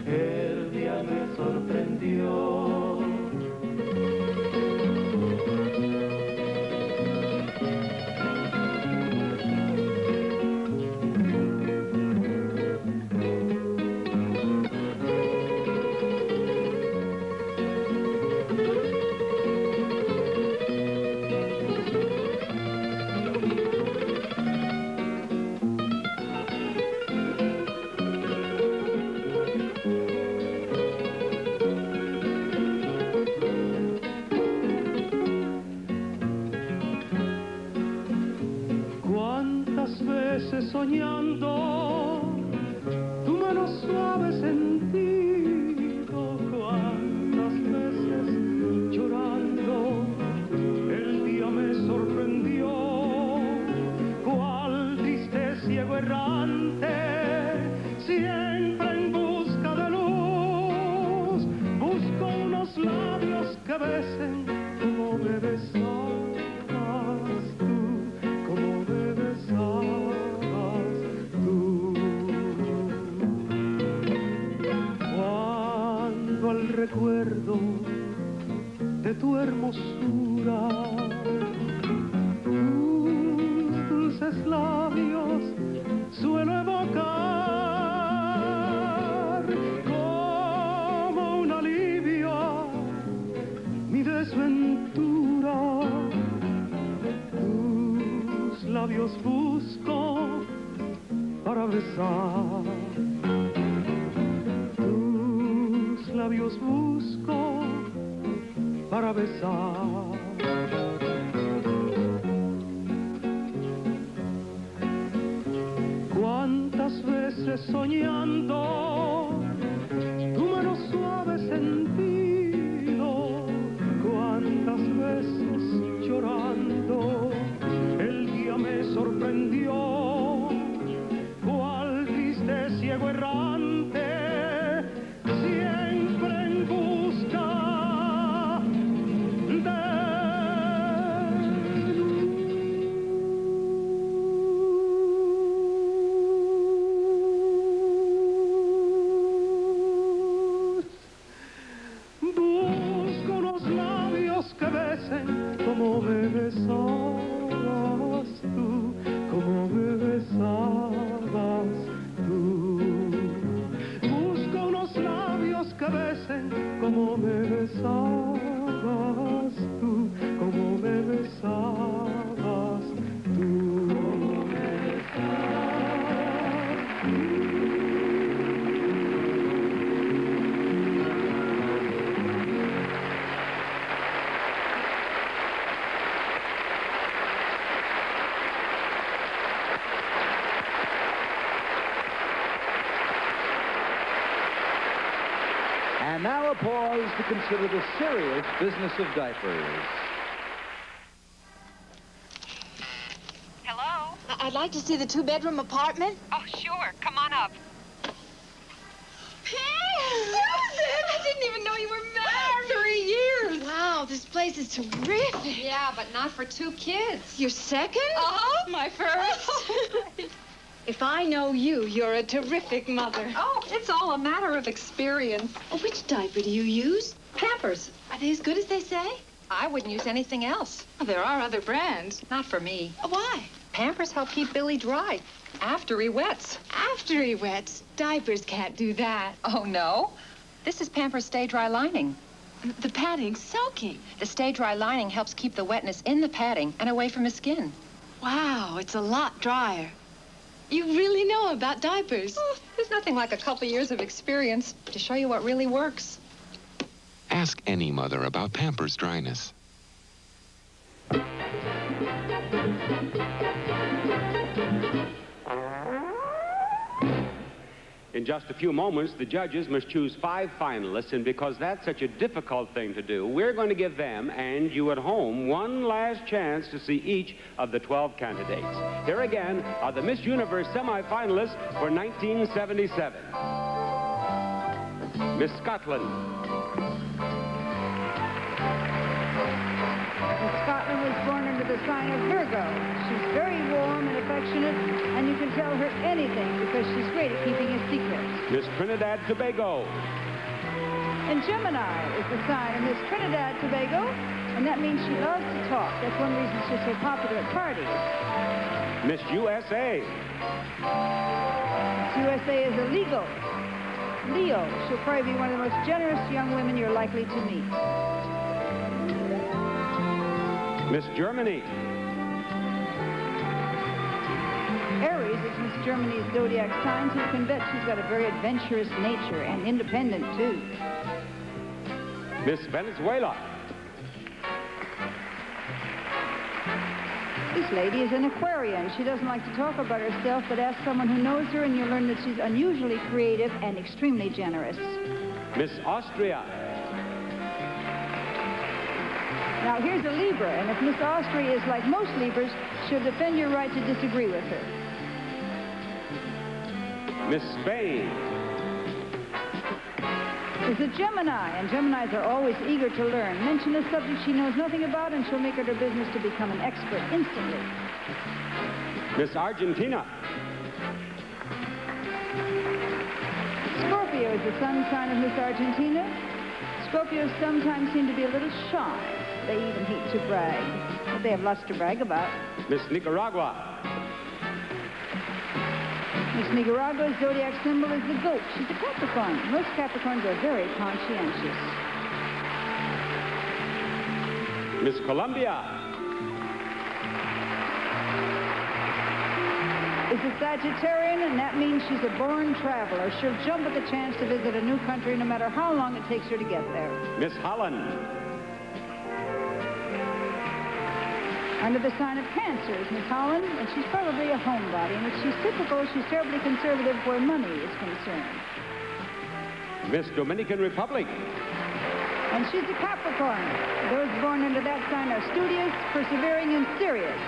[SPEAKER 1] el día me sorprendió. Soñando tu mano suave sentido, cuántas veces llorando el día me sorprendió.
[SPEAKER 7] de tu hermosura. Tus dulces labios suelo evocar como un alivio a mi desventura. Tus labios busco para besar. Tus labios busco para besar. Cuántas veces soñando tu mano suave sentido, cuántas veces llorando el día me sorprendió, cual triste ciego errante siempre en busca de busco los labios que besen como me besabas tú, como me besabas tú. Busco unos labios que besen como me besabas tú, como me besabas tú.
[SPEAKER 10] And now a pause to consider the serious business of diapers.
[SPEAKER 17] Hello?
[SPEAKER 18] I'd like to see the two-bedroom apartment.
[SPEAKER 17] Oh, sure. Come on up.
[SPEAKER 18] Susan! I didn't even know you were married. 3 years. Wow, this place is terrific.
[SPEAKER 17] Yeah, but not for 2 kids.
[SPEAKER 18] Your second?
[SPEAKER 17] Uh-huh. My first.
[SPEAKER 18] If I know you, you're a terrific mother.
[SPEAKER 17] Oh, it's all a matter of experience.
[SPEAKER 18] Oh, which diaper do you use?
[SPEAKER 17] Pampers.
[SPEAKER 18] Are they as good as they say?
[SPEAKER 17] I wouldn't use anything else.
[SPEAKER 18] Oh, there are other brands.
[SPEAKER 17] Not for me.
[SPEAKER 18] Why?
[SPEAKER 17] Pampers help keep Billy dry after he wets.
[SPEAKER 18] After he wets, diapers can't do that.
[SPEAKER 17] Oh, no? This is Pampers Stay Dry Lining.
[SPEAKER 18] The padding's soaking.
[SPEAKER 17] The Stay Dry Lining helps keep the wetness in the padding and away from the skin.
[SPEAKER 18] Wow, it's a lot drier. You really know about diapers.
[SPEAKER 17] Oh, there's nothing like a couple years of experience to show you what really works.
[SPEAKER 12] Ask any mother about Pampers dryness.
[SPEAKER 2] In just a few moments, the judges must choose 5 finalists, and because that's such a difficult thing to do, we're going to give them and you at home one last chance to see each of the 12 candidates. Here again are the Miss Universe semifinalists for 1977. Miss Scotland.
[SPEAKER 16] Miss Scotland was born under the sign of Virgo. She's very warm and affectionate, and you can tell her anything because she's great at keeping a secret.
[SPEAKER 2] Miss Trinidad Tobago.
[SPEAKER 16] And Gemini is the sign of Miss Trinidad Tobago, and that means she loves to talk. That's one reason she's so popular at parties.
[SPEAKER 2] Miss USA.
[SPEAKER 16] Miss USA is illegal. Leo. She'll probably be one of the most generous young women you're likely to meet.
[SPEAKER 2] Miss Germany.
[SPEAKER 16] Aries is Miss Germany's zodiac sign, so you can bet she's got a very adventurous nature and independent, too.
[SPEAKER 2] Miss Venezuela.
[SPEAKER 16] This lady is an Aquarian. She doesn't like to talk about herself, but ask someone who knows her and you'll learn that she's unusually creative and extremely generous.
[SPEAKER 2] Miss Austria.
[SPEAKER 16] Now, here's a Libra, and if Miss Austria is like most Libras, she'll defend your right to disagree with her.
[SPEAKER 2] Miss Spain.
[SPEAKER 16] Is a Gemini, and Geminis are always eager to learn. Mention a subject she knows nothing about, and she'll make it her business to become an expert instantly.
[SPEAKER 2] Miss Argentina.
[SPEAKER 16] Scorpio is the sun sign of Miss Argentina.
[SPEAKER 22] Scorpios sometimes seem to be a little shy. They even hate to brag. But they have lots to brag about.
[SPEAKER 2] Miss Nicaragua.
[SPEAKER 22] Miss Nicaragua's zodiac symbol is the goat. She's a Capricorn. Most Capricorns are very conscientious.
[SPEAKER 2] Miss Colombia.
[SPEAKER 22] Is a Sagittarian, and that means she's a born traveler. She'll jump at the chance to visit a new country no matter how long it takes her to get there.
[SPEAKER 2] Miss Holland.
[SPEAKER 22] Under the sign of Cancer is Miss Holland, and she's probably a homebody. And if she's typical, she's terribly conservative where money is concerned.
[SPEAKER 2] Miss Dominican Republic.
[SPEAKER 22] And she's a Capricorn. Those born under that sign are studious, persevering, and serious.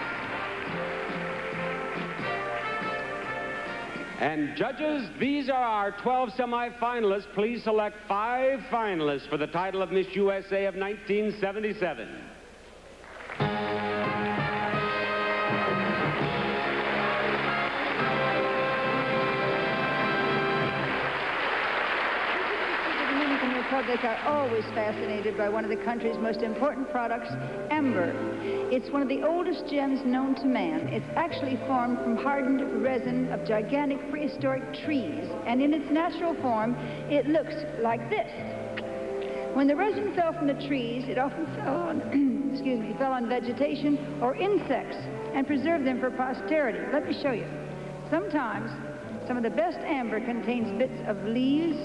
[SPEAKER 2] And judges, these are our 12 semifinalists. Please select 5 finalists for the title of Miss USA of 1977.
[SPEAKER 22] Republic are always fascinated by one of the country's most important products, amber. It's one of the oldest gems known to man. It's actually formed from hardened resin of gigantic prehistoric trees, and in its natural form, it looks like this. When the resin fell from the trees, it often fell on, fell on vegetation or insects and preserved them for posterity. Let me show you. Sometimes, some of the best amber contains bits of leaves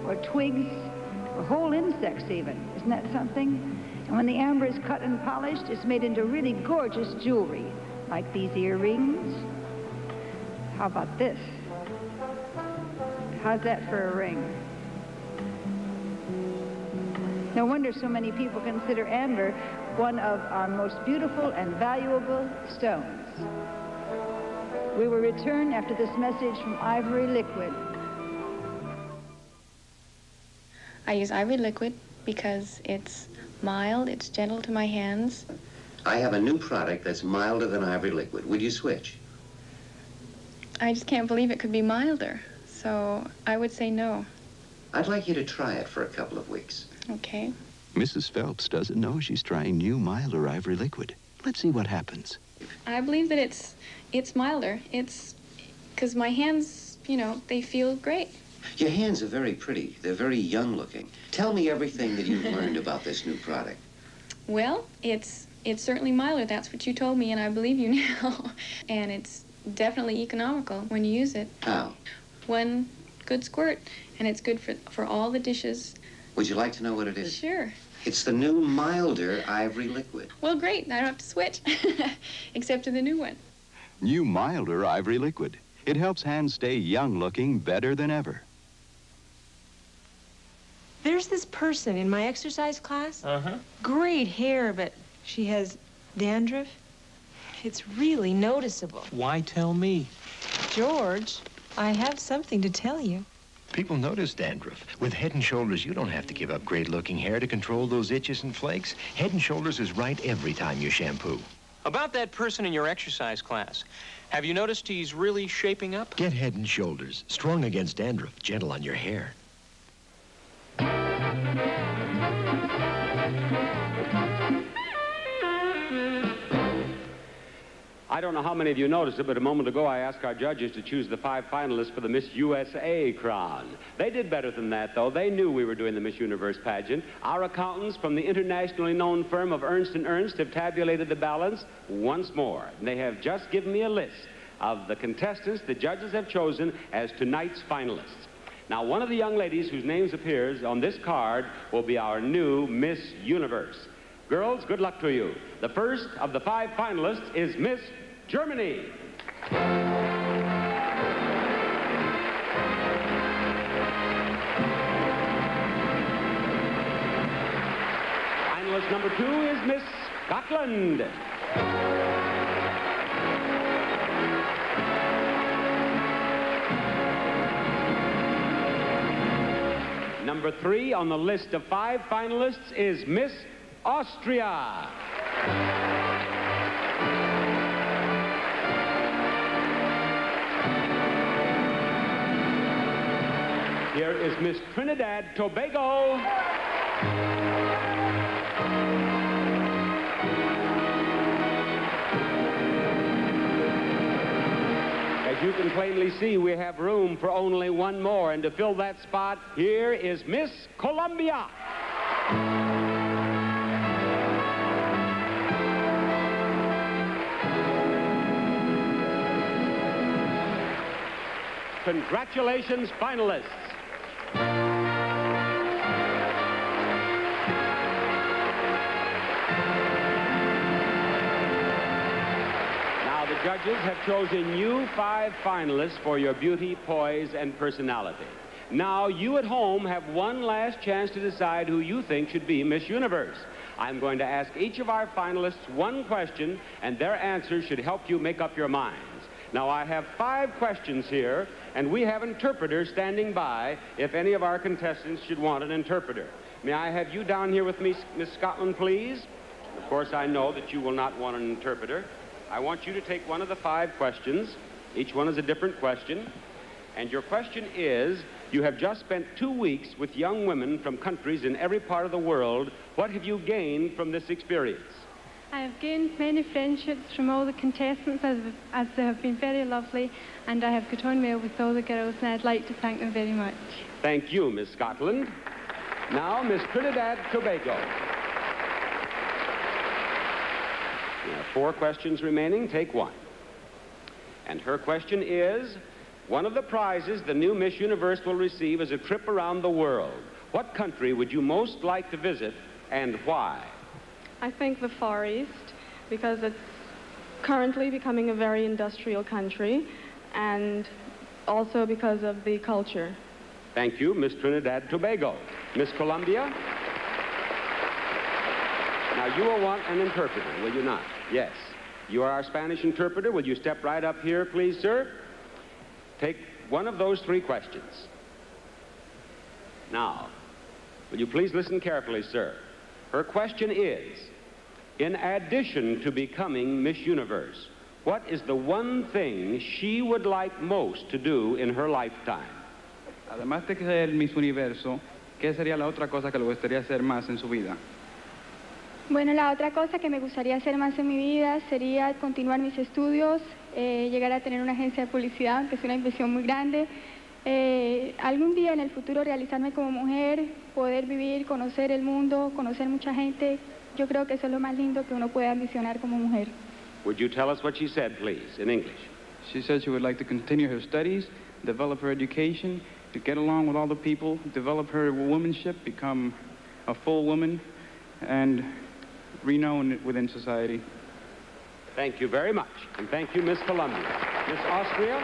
[SPEAKER 22] or twigs or whole insects even. Isn't that something? And when the amber is cut and polished, it's made into really gorgeous jewelry, like these earrings. How about this? How's that for a ring? No wonder so many people consider amber one of our most beautiful and valuable stones. We will return after this message from Ivory Liquid.
[SPEAKER 8] I use Ivory Liquid because it's mild, it's gentle to my hands.
[SPEAKER 6] I have a new product that's milder than Ivory Liquid. Would you switch?
[SPEAKER 8] I just can't believe it could be milder, so I would say no.
[SPEAKER 6] I'd like you to try it for a couple of weeks.
[SPEAKER 8] Okay.
[SPEAKER 11] Mrs. Phelps doesn't know she's trying new milder Ivory Liquid. Let's see what happens.
[SPEAKER 8] I believe that it's milder. It's because my hands, you know, they feel great.
[SPEAKER 6] Your hands are very pretty. They're very young looking. Tell me everything that you've learned about this new product.
[SPEAKER 8] Well, it's certainly milder. That's what you told me, and I believe you now. And it's definitely economical when you use it.
[SPEAKER 6] How?
[SPEAKER 8] One good squirt, and it's good for all the dishes.
[SPEAKER 6] Would you like to know what it is?
[SPEAKER 8] Sure.
[SPEAKER 6] It's the new milder Ivory Liquid.
[SPEAKER 8] Well, great. I don't have to switch, except to the new one.
[SPEAKER 11] New milder Ivory Liquid. It helps hands stay young looking better than ever.
[SPEAKER 13] There's this person in my exercise class. Great hair, but she has dandruff. It's really noticeable.
[SPEAKER 14] Why tell me?
[SPEAKER 13] George, I have something to tell you.
[SPEAKER 15] People notice dandruff. With Head & Shoulders, you don't have to give up great-looking hair to control those itches and flakes. Head & Shoulders is right every time you shampoo.
[SPEAKER 14] About that person in your exercise class, have you noticed he's really shaping up?
[SPEAKER 15] Get Head & Shoulders. Strong against dandruff, gentle on your hair.
[SPEAKER 2] I don't know how many of you noticed it, but a moment ago I asked our judges to choose the 5 finalists for the Miss USA crown. They did better than that, though. They knew we were doing the Miss Universe pageant. Our accountants from the internationally known firm of Ernst & Ernst have tabulated the balance once more. And they have just given me a list of the contestants the judges have chosen as tonight's finalists. Now, one of the young ladies whose names appears on this card will be our new Miss Universe. Girls, good luck to you. The first of the 5 finalists is Miss Germany. Finalist number 2 is Miss Scotland. Number 3 on the list of 5 finalists is Miss Austria. Here is Miss Trinidad Tobago. As you can plainly see, we have room for only one more, and to fill that spot, here is Miss Columbia. Congratulations, finalists. Now, the judges have chosen you 5 finalists for your beauty, poise, and personality. Now, you at home have one last chance to decide who you think should be Miss Universe. I'm going to ask each of our finalists one question, and their answers should help you make up your minds. Now, I have 5 questions here, and we have interpreters standing by if any of our contestants should want an interpreter. May I have you down here with me, Miss Scotland, please? Of course, I know that you will not want an interpreter. I want you to take one of the 5 questions. Each one is a different question. And your question is, you have just spent 2 weeks with young women from countries in every part of the world. What have you gained from this experience?
[SPEAKER 9] I have gained many friendships from all the contestants, as they have been very lovely, and I have got on well with all the girls, and I'd like to thank them very much.
[SPEAKER 2] Thank you, Miss Scotland. Now, Miss Trinidad Tobago. We have 4 questions remaining. Take one. And her question is, one of the prizes the new Miss Universe will receive is a trip around the world. What country would you most like to visit, and why?
[SPEAKER 19] I think the Far East, because it's currently becoming a very industrial country, and also because of the culture.
[SPEAKER 2] Thank you, Miss Trinidad Tobago. Miss Columbia? Now, you will want an interpreter, will you not? Yes. You are our Spanish interpreter. Will you step right up here, please, sir? Take one of those 3 questions. Now, will you please listen carefully, sir? Her question is, in addition to becoming Miss Universe, what is the one thing she would like most to do in her lifetime?
[SPEAKER 20] Además de ser Miss Universo, ¿qué sería la otra cosa que le gustaría hacer más en su vida?
[SPEAKER 9] Bueno, la otra cosa que me gustaría hacer más en mi vida sería continuar mis estudios, llegar a tener una agencia de publicidad, que es una inversión muy grande. Algún día en el futuro realizarme como mujer, poder vivir, conocer el mundo, conocer mucha gente. Yo creo que eso es lo más lindo que uno puede ambicionar como mujer.
[SPEAKER 2] Would you tell us what she said, please, in English?
[SPEAKER 20] She said she would like to continue her studies, develop her education, to get along with all the people, develop her womanship, become a full woman, and renowned within society.
[SPEAKER 2] Thank you very much, and thank you, Miss Columbia. Miss Austria?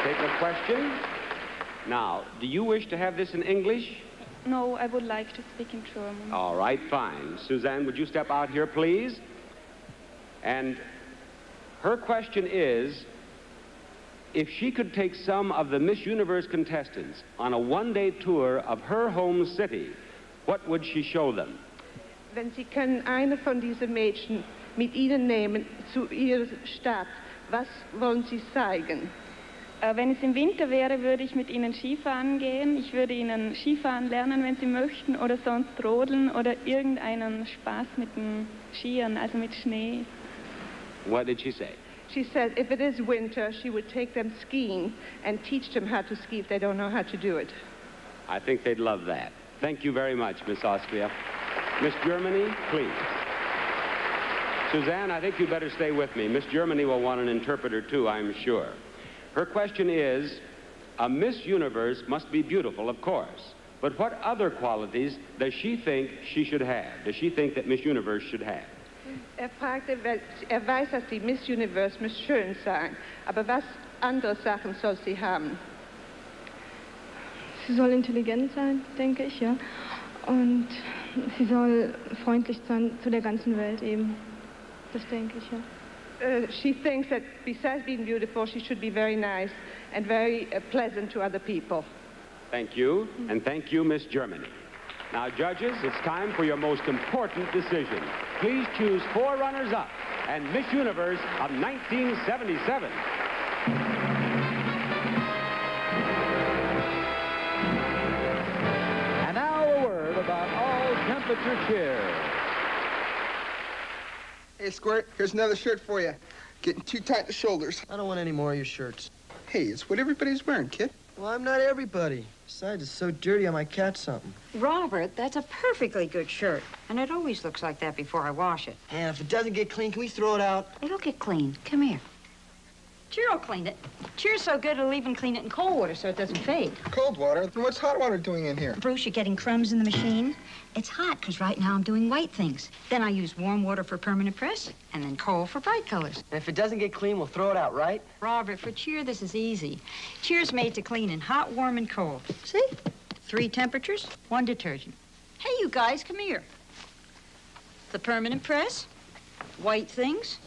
[SPEAKER 2] Take a question. Now, do you wish to have this in English?
[SPEAKER 19] No, I would like to speak in German.
[SPEAKER 2] All right, fine. Suzanne, would you step out here, please? And her question is, if she could take some of the Miss Universe contestants on a one-day tour of her home city, what would she show them?
[SPEAKER 4] Wenn Sie können eine von diesen Mädchen mit Ihnen nehmen zu Ihrer Stadt, was wollen Sie zeigen?
[SPEAKER 9] Wenn es im Winter wäre, würde ich mit Ihnen Skifahren gehen. Ich würde Ihnen Skifahren lernen, wenn Sie möchten, oder sonst rodeln oder irgendeinen Spaß mit den Skiern, also mit Schnee.
[SPEAKER 2] What did she say?
[SPEAKER 4] She said if it is winter, she would take them skiing and teach them how to ski if they don't know how to do it.
[SPEAKER 2] I think they'd love that. Thank you very much, Miss Austria. Miss Germany, please. Suzanne, I think you'd better stay with me. Miss Germany will want an interpreter, too, I'm sure. Her question is, a Miss Universe must be beautiful, of course, but what other qualities does she think she should have? Does she think that Miss Universe should have?
[SPEAKER 4] Fragte, weiß, dass die Miss Universe muss schön sein, aber was andere Sachen soll sie haben?
[SPEAKER 19] Sie soll intelligent sein, denke ich, ja. Und sie soll freundlich sein zu der ganzen Welt eben. Das denke ich, ja.
[SPEAKER 4] She thinks that besides being beautiful, she should be very nice and very pleasant to other people.
[SPEAKER 2] Thank you, and thank you, Miss Germany. Now, judges, it's time for your most important decision. Please choose 4 runners-up and Miss Universe of 1977.
[SPEAKER 10] And now a word about all-temperature cheer.
[SPEAKER 21] Hey, Squirt, here's another shirt for you.
[SPEAKER 3] Getting too tight in the shoulders.
[SPEAKER 21] I don't want any more of your shirts.
[SPEAKER 3] Hey, it's what everybody's wearing, kid.
[SPEAKER 21] Well, I'm not everybody. Besides, it's so dirty I might catch something.
[SPEAKER 23] Robert, that's a perfectly good shirt. And it always looks like that before I wash it.
[SPEAKER 21] And if it doesn't get clean, can we throw it out?
[SPEAKER 23] It'll get clean. Come here. Cheer will clean it. Cheer's so good it'll even clean it in cold water so it doesn't fade.
[SPEAKER 3] Cold water? Then what's hot water doing in here?
[SPEAKER 23] Bruce, you're getting crumbs in the machine. It's hot because right now I'm doing white things. Then I use warm water for permanent press, and then cold for bright colors.
[SPEAKER 21] And if it doesn't get clean, we'll throw it out, right?
[SPEAKER 23] Robert, for Cheer, this is easy. Cheer's made to clean in hot, warm, and cold. See? 3 temperatures, 1 detergent. Hey, you guys, come here. The permanent press, white things,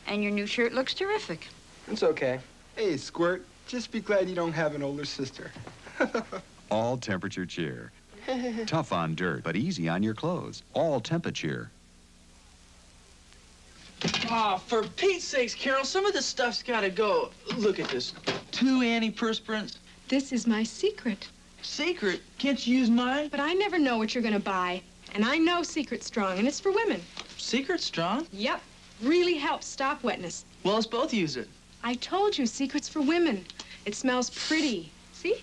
[SPEAKER 23] and your new shirt looks terrific.
[SPEAKER 21] It's okay.
[SPEAKER 3] Hey, Squirt, just be glad you don't have an older sister.
[SPEAKER 24] All temperature cheer. Tough on dirt, but easy on your clothes. All temperature.
[SPEAKER 25] Ah, for Pete's sakes, Carol, some of this stuff's gotta go. Look at this. 2 antiperspirants.
[SPEAKER 26] This is my secret.
[SPEAKER 25] Secret? Can't you use mine?
[SPEAKER 26] But I never know what you're gonna buy. And I know Secret Strong, and it's for women.
[SPEAKER 25] Secret Strong?
[SPEAKER 26] Yep. Really helps stop wetness.
[SPEAKER 25] Well, let's both use it.
[SPEAKER 26] I told you, Secret's for women. It smells pretty. See?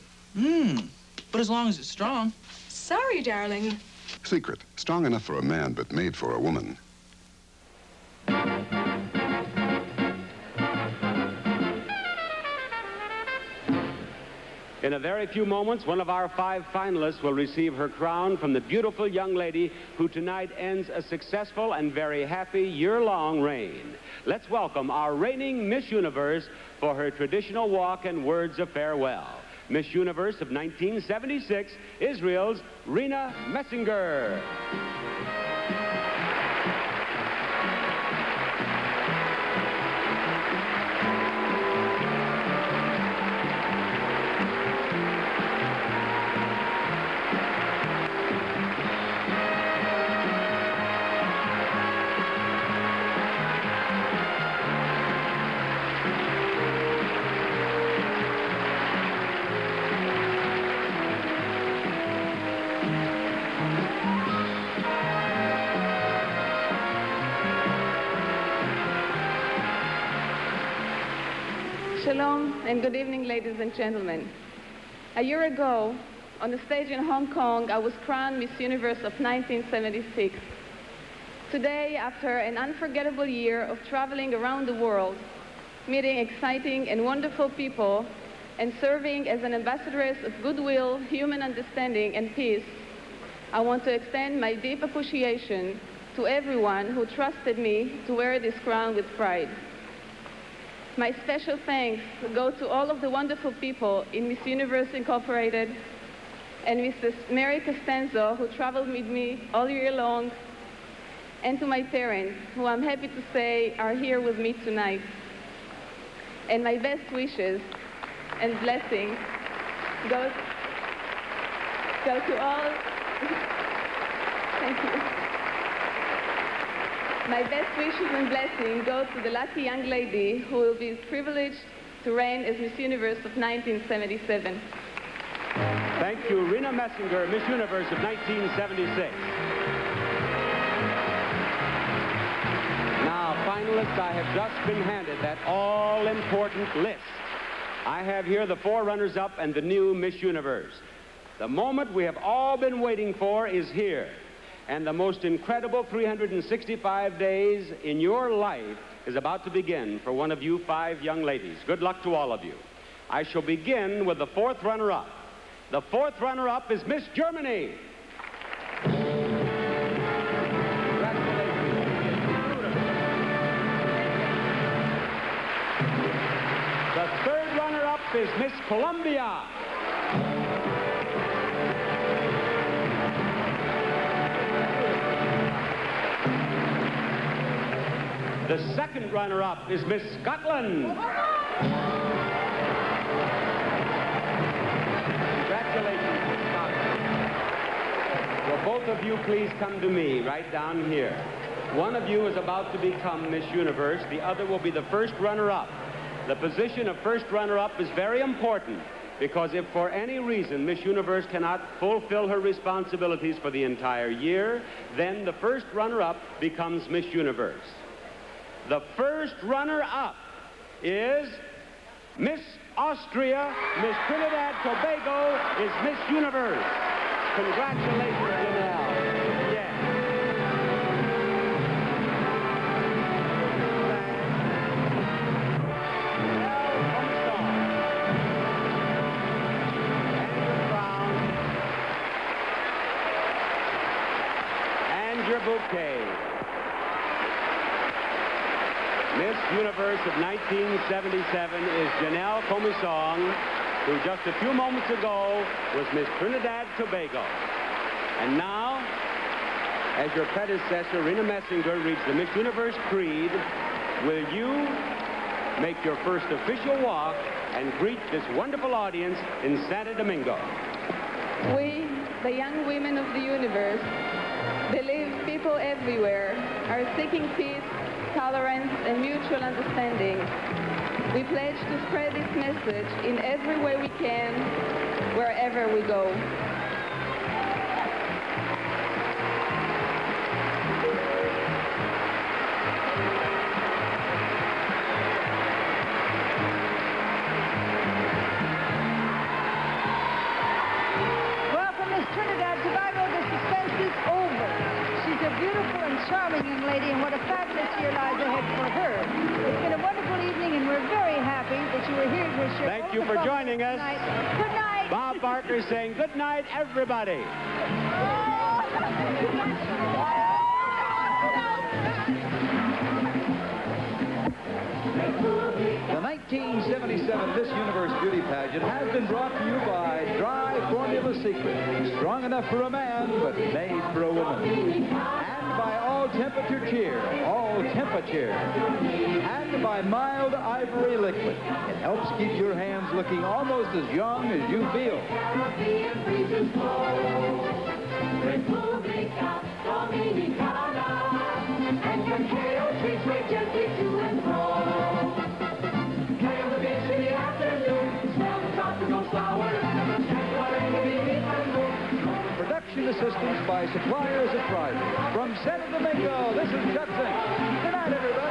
[SPEAKER 25] But as long as it's strong.
[SPEAKER 26] Sorry, darling.
[SPEAKER 27] Secret. Strong enough for a man, but made for a woman.
[SPEAKER 2] In a very few moments, one of our 5 finalists will receive her crown from the beautiful young lady who tonight ends a successful and very happy year-long reign. Let's welcome our reigning Miss Universe for her traditional walk and words of farewell. Miss Universe of 1976, Israel's Rena Messinger.
[SPEAKER 4] Shalom and good evening, ladies and gentlemen. A year ago, on the stage in Hong Kong, I was crowned Miss Universe of 1976. Today, after an unforgettable year of traveling around the world, meeting exciting and wonderful people, and serving as an ambassadoress of goodwill, human understanding, and peace, I want to extend my deep appreciation to everyone who trusted me to wear this crown with pride. My special thanks go to all of the wonderful people in Miss Universe Incorporated and Mrs. Mary Costanzo, who traveled with me all year long, and to my parents, who I'm happy to say are here with me tonight. And my best wishes and blessings go to all. Thank you. My best wishes and blessings go to the lucky young lady who will be privileged to reign as Miss Universe of 1977.
[SPEAKER 2] Thank you, Rena Messinger, Miss Universe of 1976. Now, finalists, I have just been handed that all-important list. I have here the 4 runners-up and the new Miss Universe. The moment we have all been waiting for is here. And the most incredible 365 days in your life is about to begin for one of you 5 young ladies. Good luck to all of you. I shall begin with the 4th runner-up. The 4th runner-up is Miss Germany. The 3rd runner-up is Miss Colombia. The 2nd runner-up is Miss Scotland. Congratulations, Miss Scotland. Will both of you please come to me right down here? One of you is about to become Miss Universe. The other will be the 1st runner-up. The position of 1st runner-up is very important because if for any reason Miss Universe cannot fulfill her responsibilities for the entire year, then the 1st runner-up becomes Miss Universe. The first runner-up is Miss Austria. Miss Trinidad Tobago is Miss Universe. Congratulations, Janelle. Yes. And your bouquet. Miss Universe of 1977 is Janelle Comisong, who just a few moments ago was Miss Trinidad Tobago. And now, as your predecessor, Rena Messinger, reads the Miss Universe Creed, will you make your first official walk and greet this wonderful audience in Santo Domingo?
[SPEAKER 4] We, the young women of the universe, believe people everywhere are seeking peace, tolerance, and mutual understanding. We pledge to spread this message in every way we can, wherever we go.
[SPEAKER 22] Welcome, Miss Trinidad Tobago. The suspense is over. She's a beautiful and charming young lady, and what a fabulous year lies ahead for her. It's been a wonderful evening, and we're very happy that you were here to share.
[SPEAKER 2] Thank you for joining us.
[SPEAKER 22] Good night.
[SPEAKER 2] Bob Barker saying good night, everybody.
[SPEAKER 10] The 1977 Miss Universe Beauty Pageant has been brought to you by Dry Formula Secret. Strong enough for a man, but made for a woman. And by All Temperature Cheer. All Temperature. And by Mild Ivory Liquid. It helps keep your hands looking almost as young as you feel.
[SPEAKER 1] República Dominicana, and cacao treats way gently to and fro. Cacao the beach in the afternoon, smell the tropical flowers, and whatever be and more.
[SPEAKER 10] Production assistance by Suppliers of Prizes. From Santo Domingo, this is Chuck Zink. Good night, everybody.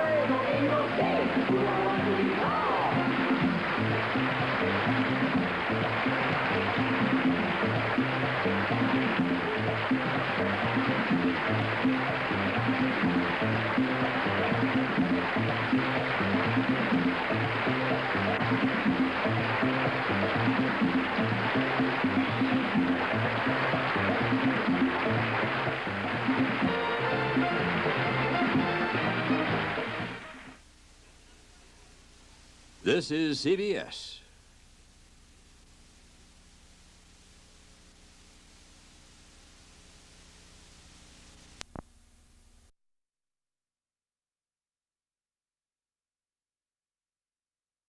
[SPEAKER 5] This is CBS.